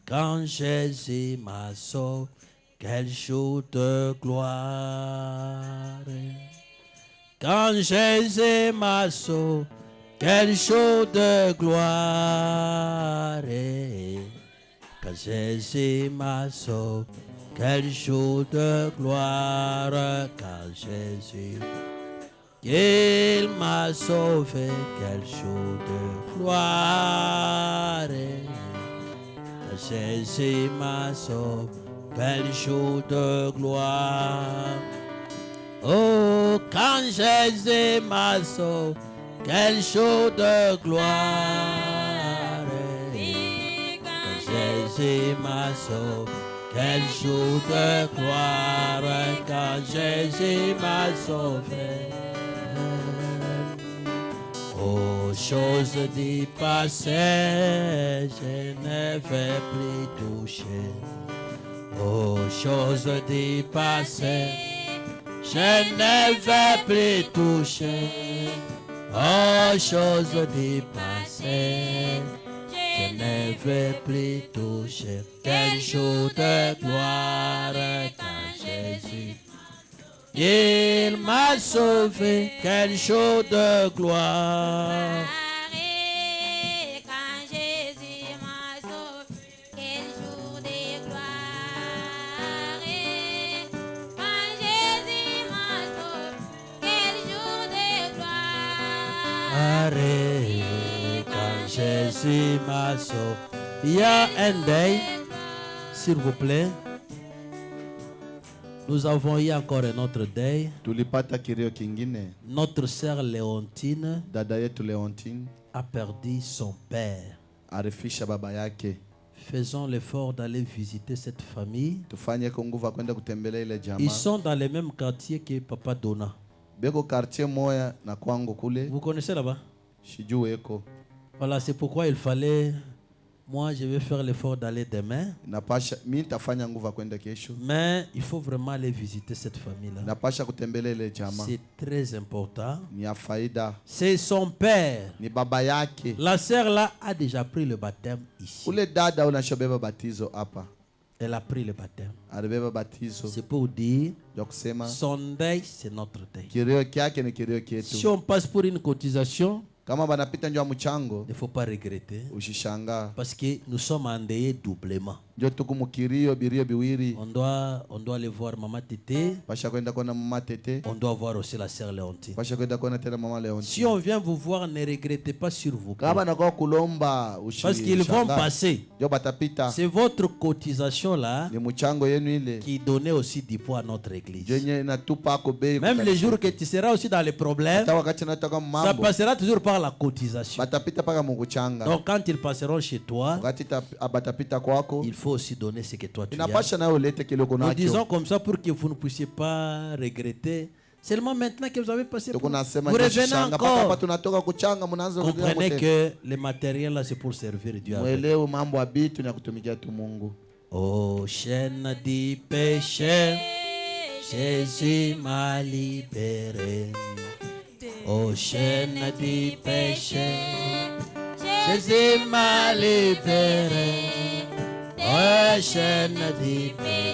quand Jésus m'a sauvé. Quel jour de gloire quand Jésus m'a sauvé. Quel jour de gloire quand Jésus m'a sauvé. Quel jour de gloire quand Jésus qu'il m'a sauvé. Quel jour de gloire quand Jésus m'a sauvé. Quel jour de gloire. Oh, quand Jésus m'a sauvé. Quel jour de gloire quand Jésus m'a sauvé. Quel jour de gloire quand Jésus m'a sauvé. Aux choses du passé, je ne vais plus toucher. Aux choses du passé, je ne vais plus toucher. Aux choses du passé, je ne vais plus toucher. Quel jour de gloire quand Jésus, il m'a sauvé. Quel jour de gloire. Quand Jésus m'a sauvé, quel jour de gloire. Quand Jésus m'a sauvé, quel jour de gloire. Quand Jésus m'a sauvé. Il y a un deuil, s'il vous plaît. Nous avons eu encore un autre deuil. Tulipata kilio kingine. Notre sœur Léontine Dada yetu Leontine a perdu son père. arifisha baba yake. Faisons l'effort d'aller visiter cette famille. Tufanye kwa nguvu kwenda kutembelea ile Ils jamaa. sont dans le même quartier que Papa Dona. Beko quartier moya na kwangu kule. Vous connaissez là-bas? Shijue eko. Voilà, c'est pourquoi il fallait... Moi, je vais faire l'effort d'aller demain. Napasha mimi nitafanya nguvu kwenda kesho. Mais il faut vraiment aller visiter cette famille-là. Napasha kutembelea ile jamaa. C'est très important. Ni ya faida. C'est son père. Ni baba yake. La sœur là a déjà pris le baptême ici. Ule dada unashobeba batizo hapa. Elle a pris le baptême. Alibeba batizo. C'est pour dire, Ya kusema son deuil, c'est notre deuil. kilio kyake ni kilio Si kietu. on passe pour une cotisation, Kama banapita njoo ya mchango, ne faut pas regretter. ushishangaa. Parce que nous sommes endeuillés doublement. Njoo tuku mukirio birio biwiri. On doit aller voir Maman Tété. Pasha kwenda kona mama Tete. On doit voir aussi la sœur Léontine. Pasha kwenda kona tena mama Leonti. Si on vient vous voir, ne regrettez pas s'il vous plaît. Kama nakuwa kulomba Parce qu'ils vont passer. Njoo batapita. C'est votre cotisation là Ni mchango yenu ile. qui donnait aussi du poids à notre église. Jenye inatupa ako bei. Même les jours que tu seras aussi dans les problèmes, Hata wakati nataka ça mambo. passera toujours par la cotisation. Batapita paka mukuchanga. Donc quand ils passeront chez toi, Wakati batapita kwako. il faut aussi donner ce que toi tu as. Inapasha nayo ulete kile uko Nous disons nacho. comme ça pour que vous ne puissiez pas regretter. Seulement maintenant que vous avez passé, vous Tukunasema revenez njoo paka hapa encore. tunatoka kuchanga mnaanza kurudia Comprenez moteni. que le matériel là c'est pour servir Dieu. avec. Mwelewe mambo ya bitu na kutumikia tu Mungu. Oh chaîne du péché, Jésus m'a libéré. Oh chaîne du péché, Jésus m'a libéré. Oh chaîne du péché.